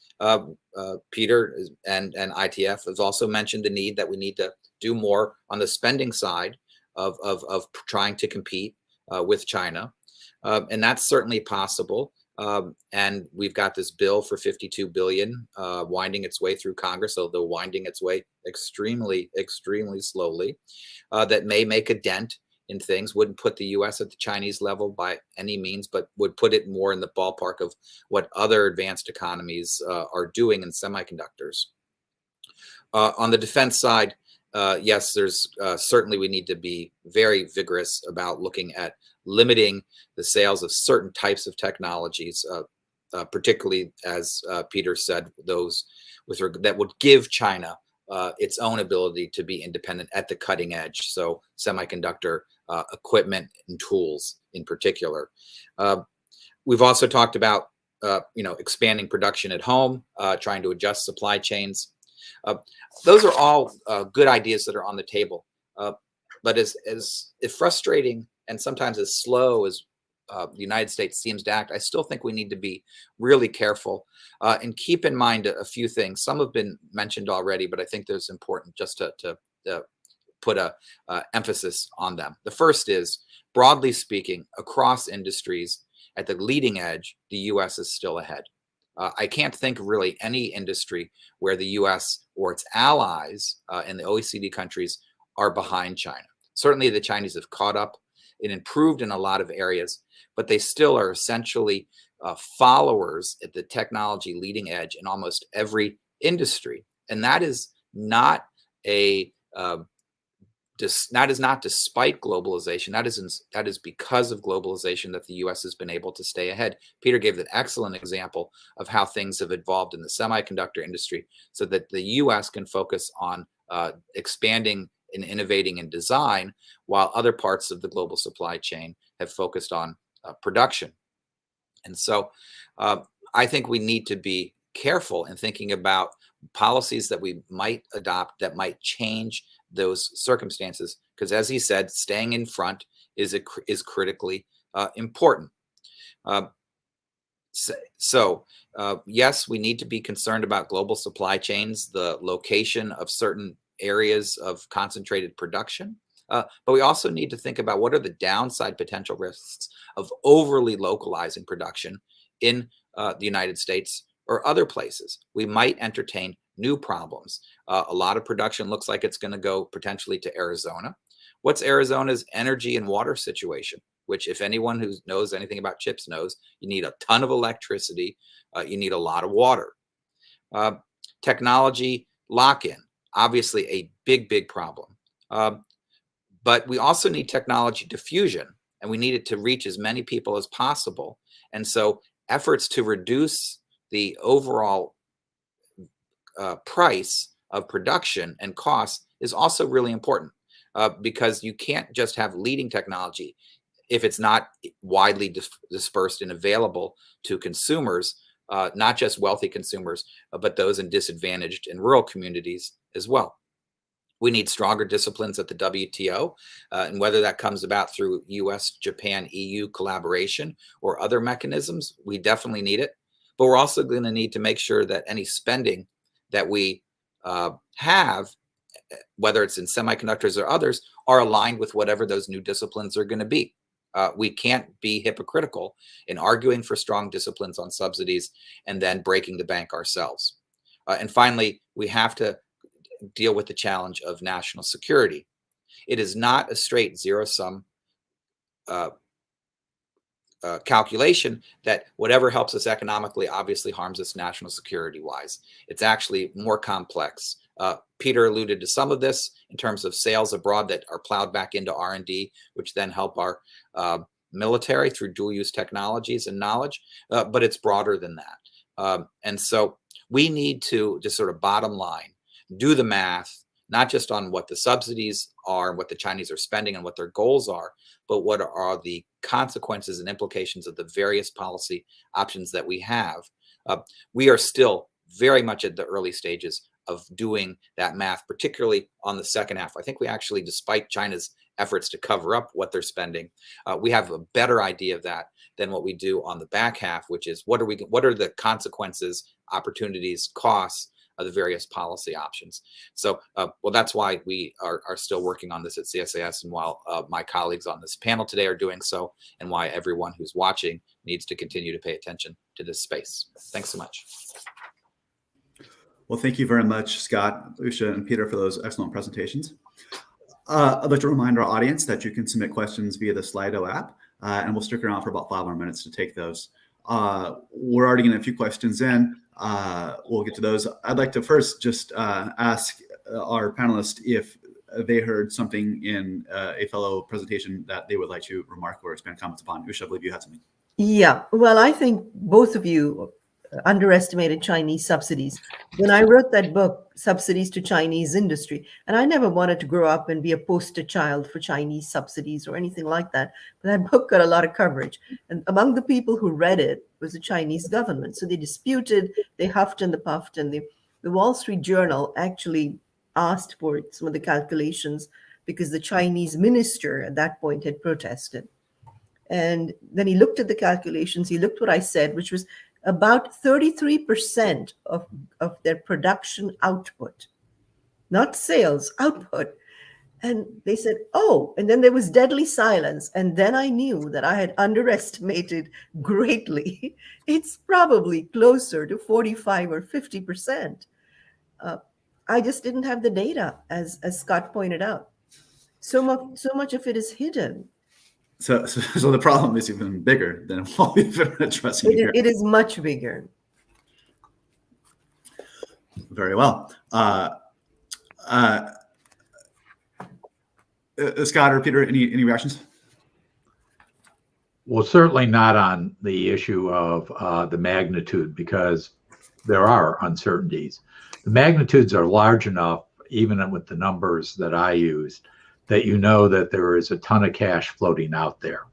Peter and ITF has also mentioned the need that we need to do more on the spending side of trying to compete with China. And that's certainly possible. And we've got this bill for $52 billion winding its way through Congress, although winding its way extremely, extremely slowly, that may make a dent in things. Wouldn't put the US at the Chinese level by any means, but would put it more in the ballpark of what other advanced economies are doing in semiconductors. On the defense side, yes, there's certainly we need to be very vigorous about looking at limiting the sales of certain types of technologies, particularly, as Peter said, those that would give China its own ability to be independent at the cutting edge. So semiconductor equipment and tools in particular. We've also talked about expanding production at home, trying to adjust supply chains. Those are all good ideas that are on the table. But as frustrating and sometimes as slow as the United States seems to act, I still think we need to be really careful and keep in mind a few things. Some have been mentioned already, but I think there's important just to put a emphasis on them. The first is, broadly speaking, across industries at the leading edge, the U.S. is still ahead. I can't think of really any industry where the U.S. or its allies in the OECD countries are behind China. Certainly the Chinese have caught up and improved in a lot of areas, but they still are essentially followers at the technology leading edge in almost every industry. And that is not not despite globalization. That is because of globalization that the U.S. has been able to stay ahead. Peter gave an excellent example of how things have evolved in the semiconductor industry so that the U.S. can focus on expanding and innovating in design, while other parts of the global supply chain have focused on production. And so I think we need to be careful in thinking about policies that we might adopt that might change those circumstances, because, as he said, staying in front is critically important. Yes, we need to be concerned about global supply chains, the location of certain areas of concentrated production, but we also need to think about what are the downside potential risks of overly localizing production in the United States or other places. We might entertain new problems. A lot of production looks like it's going to go potentially to Arizona. What's Arizona's energy and water situation? Which, if anyone who knows anything about chips knows, you need a ton of electricity. You need a lot of water. Technology lock-in, obviously a big problem. But we also need technology diffusion, and we need it to reach as many people as possible. And so efforts to reduce the overall price of production and costs is also really important, because you can't just have leading technology if it's not widely dispersed and available to consumers, not just wealthy consumers, but those in disadvantaged and rural communities as well. We need stronger disciplines at the WTO, and whether that comes about through US, Japan, EU collaboration or other mechanisms, we definitely need it. But we're also going to need to make sure that any spending that we have, whether it's in semiconductors or others, are aligned with whatever those new disciplines are going to be. We can't be hypocritical in arguing for strong disciplines on subsidies and then breaking the bank ourselves. And finally, we have to deal with the challenge of national security. It is not a straight zero-sum calculation that whatever helps us economically obviously harms us national security-wise. It's actually more complex. Peter alluded to some of this in terms of sales abroad that are plowed back into R&D, which then help our military through dual-use technologies and knowledge, but it's broader than that. And so we need to just sort of bottom line, do the math, not just on what the subsidies are, what the Chinese are spending and what their goals are, but what are the consequences and implications of the various policy options that we have. We are still very much at the early stages of doing that math, particularly on the second half. I think we actually, despite China's efforts to cover up what they're spending, we have a better idea of that than what we do on the back half, which is what are the consequences, opportunities, costs of the various policy options. So, well, that's why we are still working on this at CSIS, and while my colleagues on this panel today are doing so, and why everyone who's watching needs to continue to pay attention to this space. Thanks so much. Well, thank you very much, Scott, Usha, and Peter, for those excellent presentations. I'd like to remind our audience that you can submit questions via the Slido app, and we'll stick around for about 5 more minutes to take those. We're already getting a few questions in. We'll get to those. I'd like to first just ask our panelists if they heard something in a fellow presentation that they would like to remark or expand comments upon. Usha, I believe you had something. Yeah, well, I think both of you underestimated Chinese subsidies. When I wrote that book, Subsidies to Chinese Industry, and I never wanted to grow up and be a poster child for Chinese subsidies or anything like that, but that book got a lot of coverage. And among the people who read it was the Chinese government. So they disputed, they huffed and puffed, and the Wall Street Journal actually asked for some of the calculations because the Chinese minister at that point had protested. And then he looked at the calculations, he looked what I said, which was about 33% of their production output, not sales, output. And they said, oh, and then there was deadly silence. And then I knew that I had underestimated greatly. It's probably closer to 45 or 50%. I just didn't have the data, as Scott pointed out. So much of it is hidden. So the problem is even bigger than what we've been addressing here. It is much bigger. Very well. Scott or Peter, any reactions? Well, certainly not on the issue of the magnitude, because there are uncertainties. The magnitudes are large enough, even with the numbers that I used, that you know that there is a ton of cash floating out there.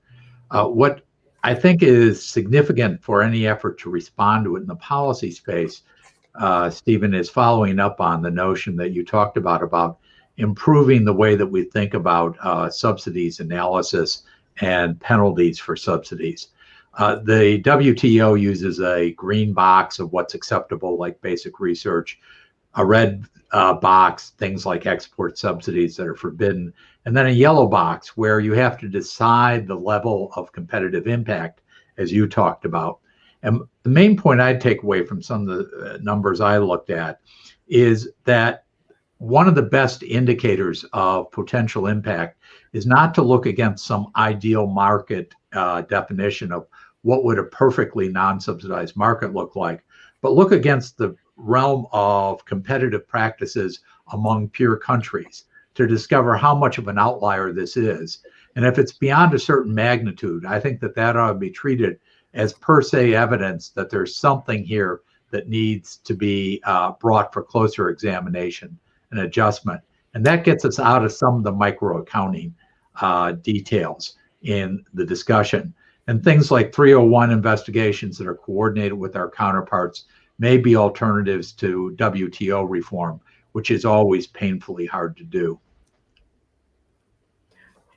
What I think is significant for any effort to respond to it in the policy space, Stephen, is following up on the notion that you talked about improving the way that we think about subsidies analysis and penalties for subsidies. The WTO uses a green box of what's acceptable, like basic research, a red box, things like export subsidies that are forbidden, and then a yellow box where you have to decide the level of competitive impact, as you talked about. And the main point I'd take away from some of the numbers I looked at is that one of the best indicators of potential impact is not to look against some ideal market definition of what would a perfectly non-subsidized market look like, but look against the realm of competitive practices among peer countries to discover how much of an outlier this is. And if it's beyond a certain magnitude, I think that ought to be treated as per se evidence that there's something here that needs to be brought for closer examination and adjustment. And that gets us out of some of the micro accounting details in the discussion. And things like 301 investigations that are coordinated with our counterparts may be alternatives to WTO reform, which is always painfully hard to do.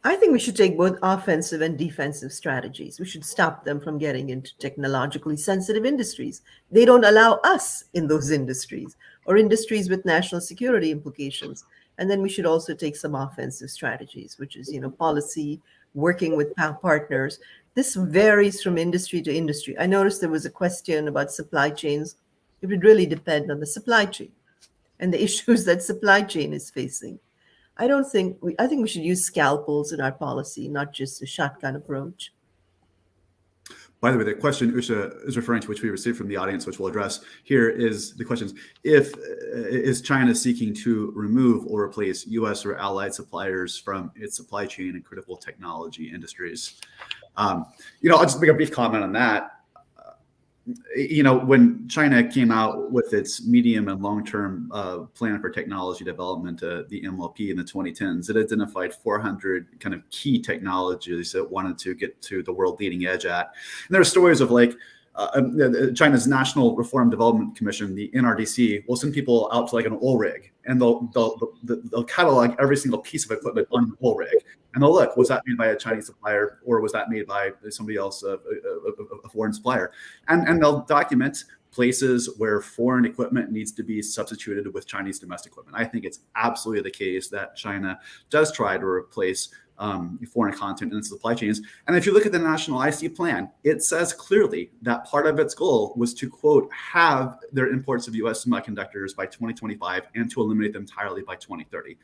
I think we should take both offensive and defensive strategies. We should stop them from getting into technologically sensitive industries. They don't allow us in those industries, or industries with national security implications. And then we should also take some offensive strategies, which is, policy, working with partners. This varies from industry to industry. I noticed there was a question about supply chains. It would really depend on the supply chain and the issues that supply chain is facing. I think we should use scalpels in our policy, not just a shotgun approach. By the way, the question Usha is referring to, which we received from the audience, which we'll address here, is the questions: is China seeking to remove or replace U.S. or allied suppliers from its supply chain and critical technology industries? I'll just make a brief comment on that. When China came out with its medium and long-term plan for technology development, the MLP in the 2010s, it identified 400 kind of key technologies that wanted to get to the world leading edge at. And there are stories of China's National Reform Development Commission, the NRDC, will send people out to an oil rig, and they'll catalog every single piece of equipment on the oil rig, and they'll look, was that made by a Chinese supplier or was that made by somebody else, a foreign supplier, and they'll document places where foreign equipment needs to be substituted with Chinese domestic equipment. I think it's absolutely the case that China does try to replace foreign content in its supply chains. And if you look at the National IC Plan, it says clearly that part of its goal was to, quote, have their imports of U.S. semiconductors by 2025 and to eliminate them entirely by 2030.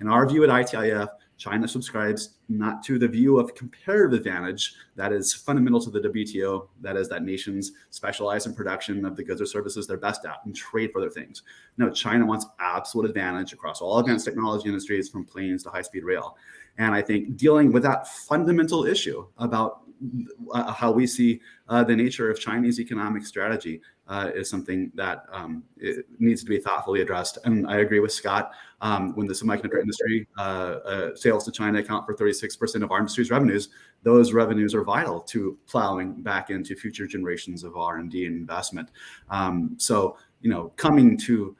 In our view at ITIF, China subscribes not to the view of comparative advantage that is fundamental to the WTO, that is that nations specialize in production of the goods or services they're best at and trade for other things. No, China wants absolute advantage across all advanced technology industries, from planes to high-speed rail. And I think dealing with that fundamental issue about how we see the nature of Chinese economic strategy is something that it needs to be thoughtfully addressed. And I agree with Scott. When the semiconductor industry sales to China account for 36% of our industry's revenues, those revenues are vital to plowing back into future generations of R&D and investment. Coming to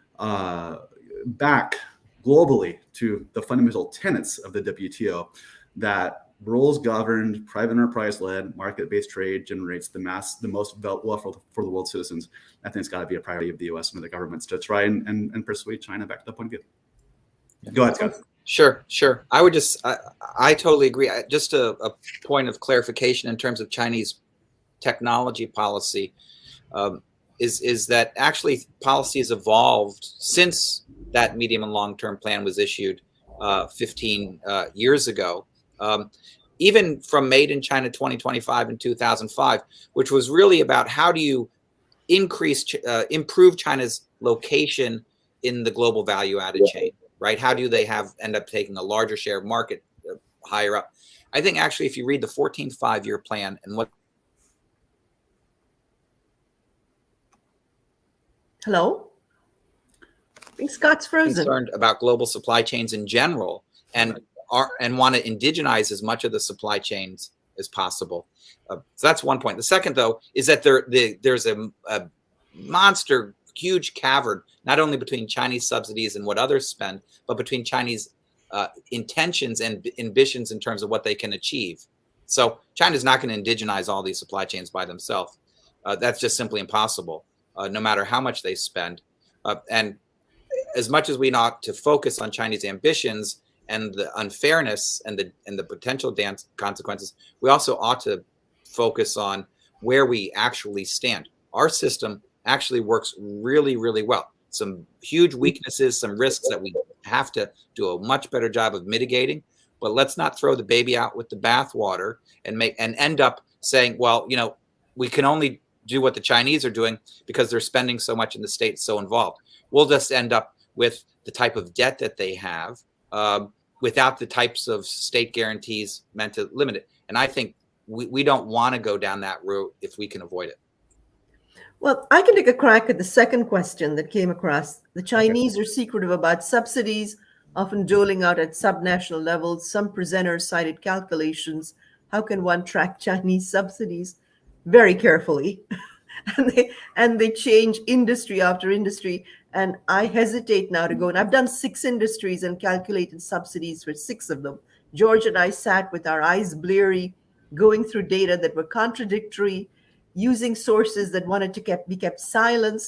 back globally to the fundamental tenets of the WTO, that rules-governed, private enterprise-led, market-based trade generates the most wealth for the world's citizens. I think it's got to be a priority of the U.S. and other governments to try and persuade China back to that point of view. Go ahead, Scott. Sure. I totally agree. Just a point of clarification in terms of Chinese technology policy is that actually policy has evolved since that medium and long-term plan was issued 15 years ago. Even from Made in China 2025 in 2005, which was really about how do you improve China's location in the global value-added chain, right? How do they end up taking a larger share of market higher up? I think actually, if you read the 14th five-year plan and what. Hello? I think Scott's frozen. Concerned about global supply chains in general and want to indigenize as much of the supply chains as possible. So that's one point. The second, though, is that there's a monster, huge cavern, not only between Chinese subsidies and what others spend, but between Chinese intentions and ambitions in terms of what they can achieve. So China's not going to indigenize all these supply chains by themselves. That's just simply impossible, no matter how much they spend. And as much as we ought to focus on Chinese ambitions and the unfairness and the potential consequences, we also ought to focus on where we actually stand. Our system actually works really, really well. Some huge weaknesses, some risks that we have to do a much better job of mitigating. But let's not throw the baby out with the bathwater and end up saying, well, we can only do what the Chinese are doing because they're spending so much and the state's so involved. We'll just end up with the type of debt that they have without the types of state guarantees meant to limit it. And I think we don't want to go down that route if we can avoid it. Well, I can take a crack at the second question that came across. The Chinese are secretive about subsidies, often doling out at subnational levels. Some presenters cited calculations. How can one track Chinese subsidies? Very carefully. and they change industry after industry. And I hesitate now to go. And I've done 6 industries and calculated subsidies for 6 of them. George and I sat with our eyes bleary, going through data that were contradictory, using sources that wanted to be kept silent.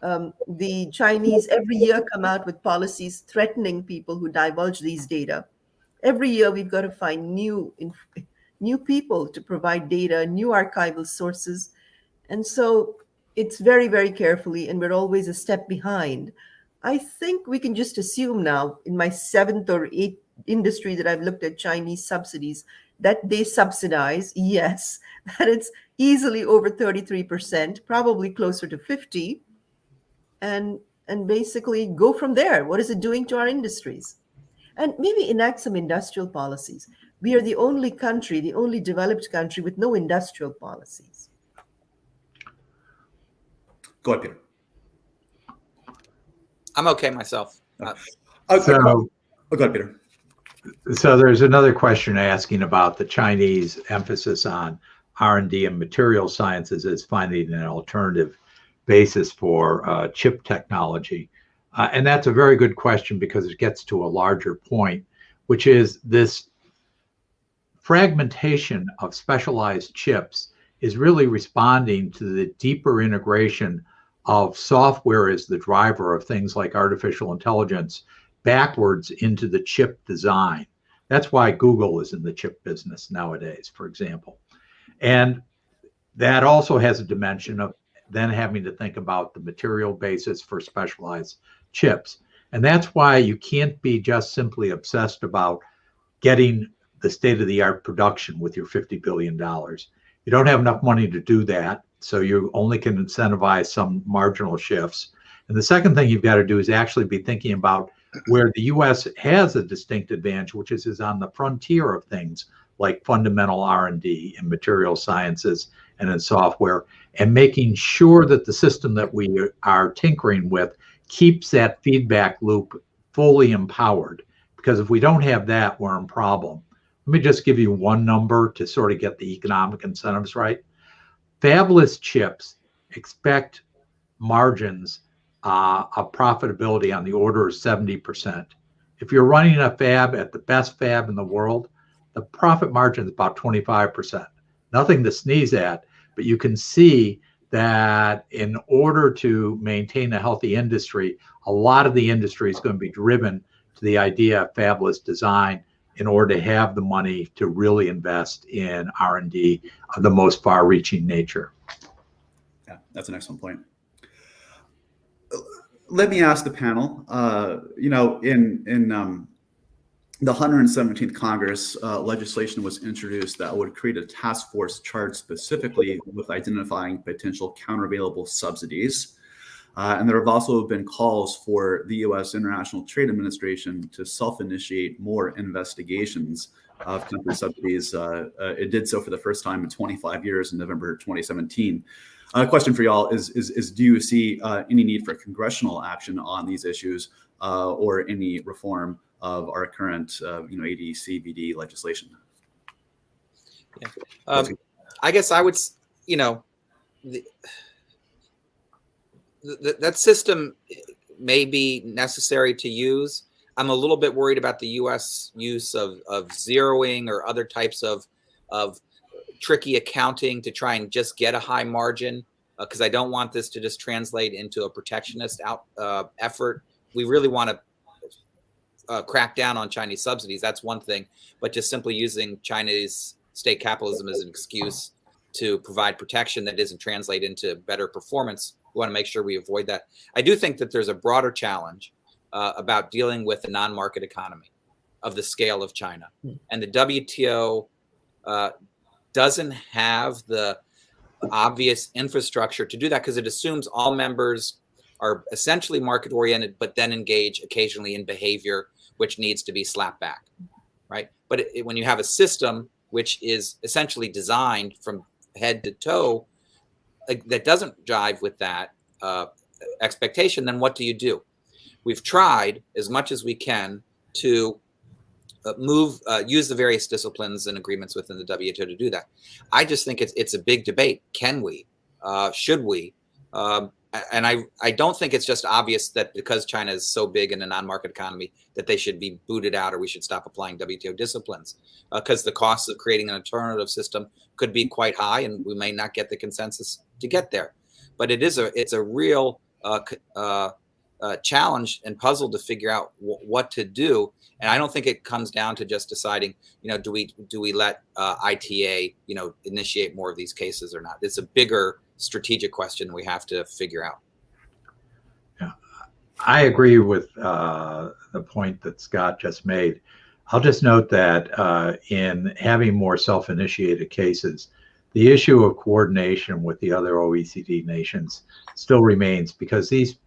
The Chinese every year come out with policies threatening people who divulge these data. Every year we've got to find new new people to provide data, new archival sources. And so it's very, very carefully, and we're always a step behind. I think we can just assume now, in my seventh or eighth industry that I've looked at Chinese subsidies, that they subsidize, yes, that it's easily over 33%, probably closer to 50, and basically go from there. What is it doing to our industries? And maybe enact some industrial policies. We are the only country, the only developed country with no industrial policies. Go ahead, Peter. I'm okay myself. So, go ahead, Peter. So there's another question asking about the Chinese emphasis on R&D and material sciences as finding an alternative basis for chip technology. And that's a very good question because it gets to a larger point, which is this fragmentation of specialized chips is really responding to the deeper integration of software as the driver of things like artificial intelligence backwards into the chip design. That's why Google is in the chip business nowadays, for example. And that also has a dimension of then having to think about the material basis for specialized chips. And that's why you can't be just simply obsessed about getting the state-of-the-art production with your $50 billion. You don't have enough money to do that, so you only can incentivize some marginal shifts. And the second thing you've got to do is actually be thinking about where the U.S. has a distinct advantage, which is on the frontier of things like fundamental R&D in material sciences and in software, and making sure that the system that we are tinkering with keeps that feedback loop fully empowered. Because if we don't have that, we're in problem. Let me just give you one number to sort of get the economic incentives right. Fabless chips expect margins of profitability on the order of 70%. If you're running a fab at the best fab in the world, the profit margin is about 25%. Nothing to sneeze at, but you can see that in order to maintain a healthy industry, a lot of the industry is going to be driven to the idea of fabless design in order to have the money to really invest in R&D of the most far-reaching nature. Yeah, that's an excellent point. Let me ask the panel, in the 117th Congress, legislation was introduced that would create a task force charged specifically with identifying potential countervailable subsidies. And there have also been calls for the U.S. International Trade Administration to self-initiate more investigations of country subsidies. It did so for the first time in 25 years in November 2017. A question for y'all is do you see any need for congressional action on these issues or any reform of our current AD/CVD legislation? Yeah. I guess I would, that system may be necessary to use. I'm a little bit worried about the U.S. use of zeroing or other types of tricky accounting to try and just get a high margin, because I don't want this to just translate into a protectionist effort. We really want to crack down on Chinese subsidies. That's one thing, but just simply using Chinese state capitalism as an excuse to provide protection that doesn't translate into better performance. We want to make sure we avoid that. I do think that there's a broader challenge about dealing with the non-market economy of the scale of China. And the WTO doesn't have the obvious infrastructure to do that, because it assumes all members are essentially market oriented, but then engage occasionally in behavior which needs to be slapped back, right? But when you have a system which is essentially designed from head to toe that doesn't jive with that expectation, then what do? We've tried as much as we can to use the various disciplines and agreements within the WTO to do that. I just think it's a big debate. Can we? Should we? And I don't think it's just obvious that because China is so big in a non-market economy that they should be booted out or we should stop applying WTO disciplines, because the costs of creating an alternative system could be quite high and we may not get the consensus to get there. But it's a real challenged and puzzled to figure out what to do. And I don't think it comes down to just deciding, do we let ITA, initiate more of these cases or not? It's a bigger strategic question we have to figure out. Yeah, I agree with the point that Scott just made. I'll just note that in having more self-initiated cases, the issue of coordination with the other OECD nations still remains, because these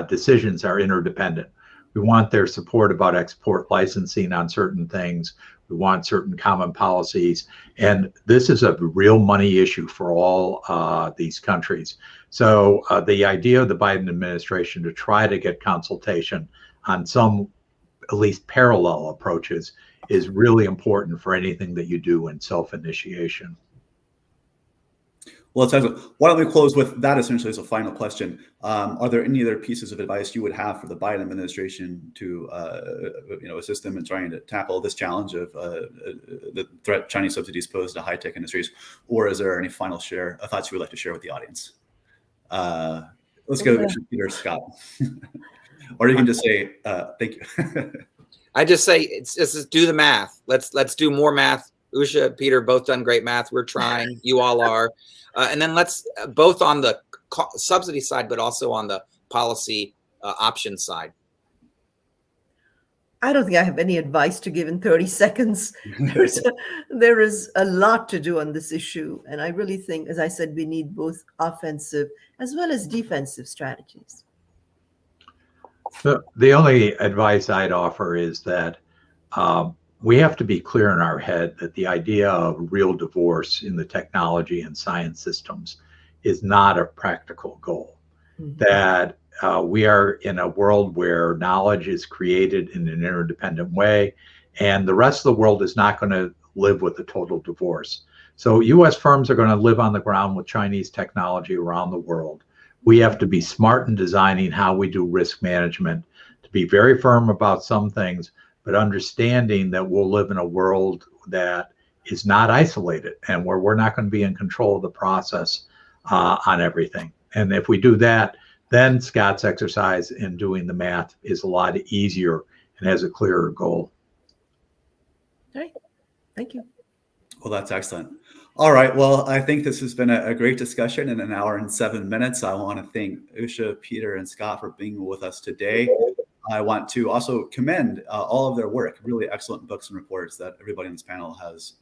decisions are interdependent. We want their support about export licensing on certain things. We want certain common policies. And this is a real money issue for all these countries. So the idea of the Biden administration to try to get consultation on some at least parallel approaches is really important for anything that you do in self-initiation. Well, why don't we close with that essentially as a final question? Are there any other pieces of advice you would have for the Biden administration to assist them in trying to tackle this challenge of the threat Chinese subsidies pose to high-tech industries? Or is there any final thoughts you would like to share with the audience? Let's go to Peter, Scott. Or you can just say, thank you. I just say, it's just do the math. Let's do more math. Usha, Peter, both done great math. We're trying. You all are. And then let's both on the subsidy side, but also on the policy option side. I don't think I have any advice to give in 30 seconds. There is a lot to do on this issue. And I really think, as I said, we need both offensive as well as defensive strategies. The only advice I'd offer is that we have to be clear in our head that the idea of real divorce in the technology and science systems is not a practical goal. Mm-hmm. That we are in a world where knowledge is created in an interdependent way, and the rest of the world is not going to live with a total divorce. So US firms are going to live on the ground with Chinese technology around the world. We have to be smart in designing how we do risk management, to be very firm about some things, but understanding that we'll live in a world that is not isolated and where we're not going to be in control of the process on everything. And if we do that, then Scott's exercise in doing the math is a lot easier and has a clearer goal. All right. Thank you. Well, that's excellent. All right. Well, I think this has been a great discussion in 1 hour and 7 minutes. I want to thank Usha, Peter, and Scott for being with us today. I want to also commend all of their work, really excellent books and reports that everybody on this panel has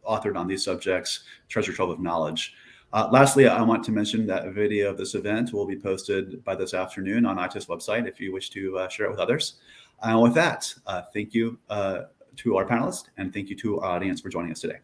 authored on these subjects, treasure trove of knowledge. Lastly, I want to mention that a video of this event will be posted by this afternoon on ITIS website if you wish to share it with others. And with that, thank you to our panelists, and thank you to our audience for joining us today.